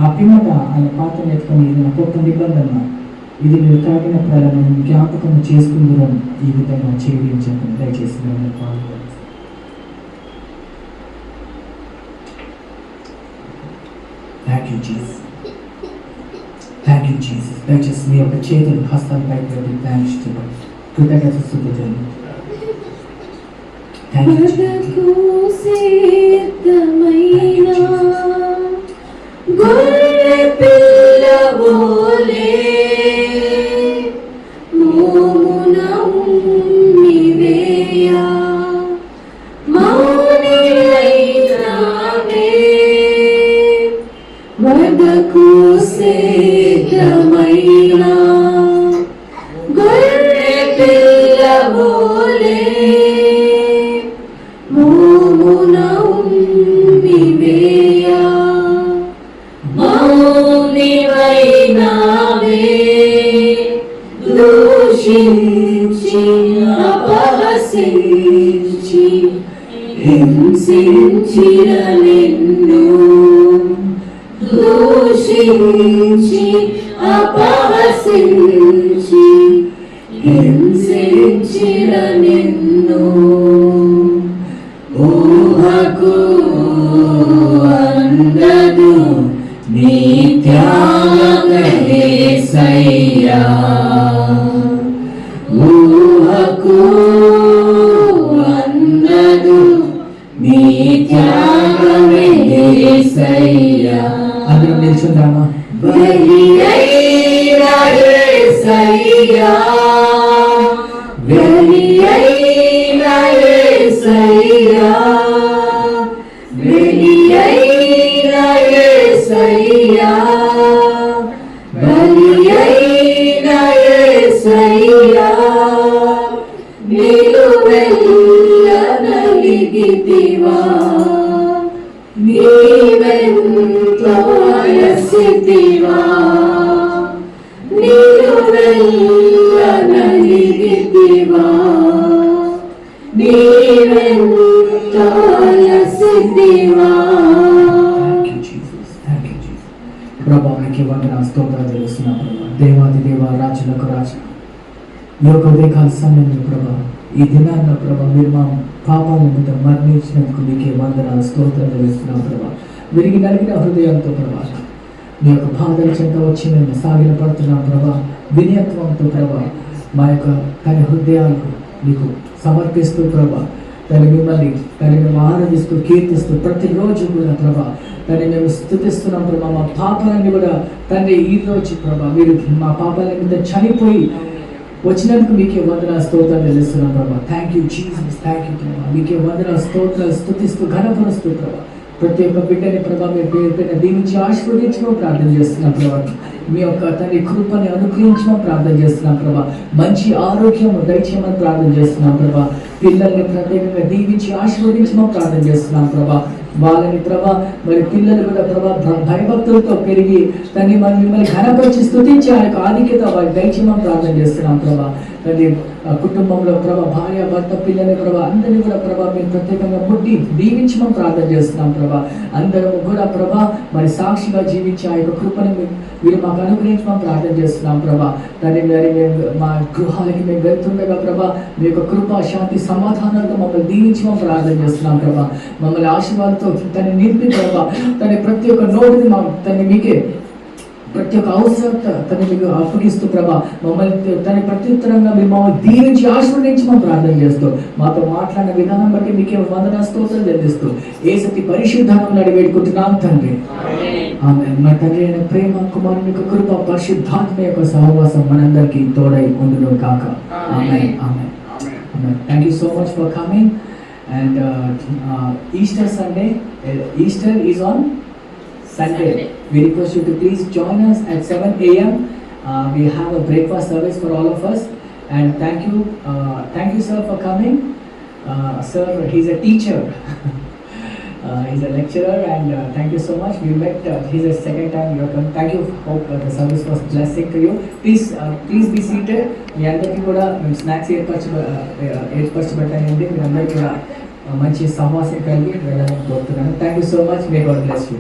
ఆ పిమ్మట ఆయన పాత్రను ఎత్తుకొని, ఇది నా కొత్త నిబంధన, ఇది మీరు తాగినప్పుడల్లా నన్ను జ్ఞాపకం చేసుకుందురని ఈ విధంగా చేయడం చెప్పండి. దయచేసి మేము పాల్గొంటాం. Thank you, Jesus. Thank you, Jesus. దయచేసి మీ యొక్క చేతులు హస్తాలు పైకి పెట్టి థ్యాంక్స్ చెప్పండి. కృతజ్ఞతలు చెల్లించండి. Thank you, Jesus. సిద్ధమైన గొర్రె పిల్లవోలే మోమున ఉమ్మివేయ మౌనివైనావే. వదకు సిద్ధమైన గొర్రె పిల్లవోలే మోమున ఉమ్మివేయ మౌనివైనావే. దూషించి అపహసించి హింసించిన నిన్ను, దూషించి అపహసించి హింసించిన నిన్ను ఊహకు అందదు నీ త్యాగయేసయ్యా. ఊహకు అందదు నీ త్యాగయేసయ్యా. అందరం నిల్చుందామా? బలియైన యేసయ్యా, బలియైన యేసయ్యా, బలియైన యేసయ్యా, బలియైన యేసయ్యా. నిలువెల్ల నలిగితివా, నీవెంతో అలసితివా, నీవెల్ల నలిగితివా, నీవెంతో అలసితివా. ప్రభా మీకు వందనాలు స్తోత్రాలు తెలుస్తున్నాం ప్రభా. దేవాది దేవ రాజులకు రాజు ఈ యొక్క ఉదయకాల సమయంలో ప్రభా ఈ దినాన్న ప్రభా మీరు మా పాపాల మీద మరణించినందుకు మీకే వందనాలు స్తోత్రాలు తెలుస్తున్నాం ప్రభా. విరిగి నలిగిన హృదయంతో ప్రభా మీ యొక్క బాధల చెంత వచ్చి మేము సాగిన పడుతున్నాం ప్రభా. వినయత్వంతో ప్రభా మా యొక్క తన హృదయాలకు మీకు సమర్పిస్తూ ప్రభా తను మిమ్మల్ని మేము ఆరాధిస్తూ కీర్తిస్తూ ప్రతిరోజు కూడా ప్రభా తను మేము స్తుతిస్తున్నాం ప్రభా. మా పాపాలన్నీ కూడా తండ్రి ఈ రోజు ప్రభా మీరు మా పాపాల మీద చనిపోయి వచ్చినందుకు మీకే వందనాలు స్తోత్రాలు తెలుస్తున్నాం ప్రభా. Thank you Jesus, thank you ప్రభా. మీకే వందనాలు స్తోత్రాలు స్తుతిస్తూ ఘనపరుస్తూ ప్రభా ప్రతి ఒక్క బిడ్డని ప్రభా మీరు పేరు పైన దీవించి ఆశీర్వదించడం ప్రార్థన చేస్తున్నాం ప్రభా. మీ యొక్క తండ్రి కృపని అనుగ్రహించడం ప్రార్థన చేస్తున్నాం ప్రభా. మంచి ఆరోగ్యం దయచేయమని ప్రార్థన చేస్తున్నాం ప్రభా. పిల్లల్ని ప్రత్యేకంగా దీవించి ఆశీర్వదించడం ప్రార్థన చేస్తున్నాం ప్రభా. వాళ్ళని ప్రభా మరి పిల్లలు కూడా ప్రభా భయభక్తులతో పెరిగి తల్లి మనం మిమ్మల్ని ఘనపరిచి స్తుతించి ఆ యొక్క ఆధిక్యత వారికి దయచేయమని ప్రార్థన చేస్తున్నాం ప్రభా. తల్లి కుటుంబంలో ప్రభా భార్య భర్త పిల్లలు ప్రభా అందరినీ కూడా ప్రభా మీరు ప్రత్యేకంగా పుట్టి దీవించమని ప్రార్థన చేస్తున్నాం ప్రభా. అందరం కూడా ప్రభా మరి సాక్షిగా జీవించి ఆ యొక్క కృపను మీరు మాకు అనుగ్రహించమని ప్రార్థన చేస్తున్నాం ప్రభా. తల్లి మరి మేము మా గృహాలకి మేము వెళ్తుండగా ప్రభా మీ యొక్క కృప శాంతి సమాధానాలతో మమ్మల్ని దీవించమని ప్రార్థన చేస్తున్నాం ప్రభా. మమ్మల్ని ఆశీర్వాదంతో తను నింపి ప్రభా తన ప్రతి ఒక్క నోటిని మా తను మీకే ప్రతి ఒక్క అవసరత తను మీకు అప్పగిస్తూ ప్రభా మమ్మల్ని తన ప్రత్యుత్తరంగా మీరు మమ్మల్ని దీవించి ఆశీర్వదించి మనం ప్రార్థన చేస్తూ మాతో మాట్లాడిన విధానం బట్టి మీకే వందనా స్తోత్రాలు చెల్లిస్తూ యేసతి పరిశుద్ధాన్ని అడిగి వేడుకుంటున్నాం తండ్రి. ఆమేన్. మా తండ్రి అయిన ప్రేమ కుమారుని యొక్క కృప పరిశుద్ధాత్మ యొక్క సహవాసం మనందరికీ తోడై ఉండును కాక. ఆమేన్. ఆమేన్. ఆమేన్. Thank you so much for coming. And Easter Sunday, Easter is on Sunday. We request you to please join us at 7 a.m. We have a breakfast service for all of us. And thank you sir for coming. Sir, he's a teacher. He's a lecturer, and thank you so much. We met. He's a second time you have come. Thank you. Hope the service was blessing to you. Please be seated. మీ అందరికీ కూడా మేము snacks ఏర్పరచబడ్డాయండి. మీ అందరికీ కూడా మంచి సహవాసం కలిగి వెళ్ళాలని కోరుతున్నాను. Thank you so much. May God bless you.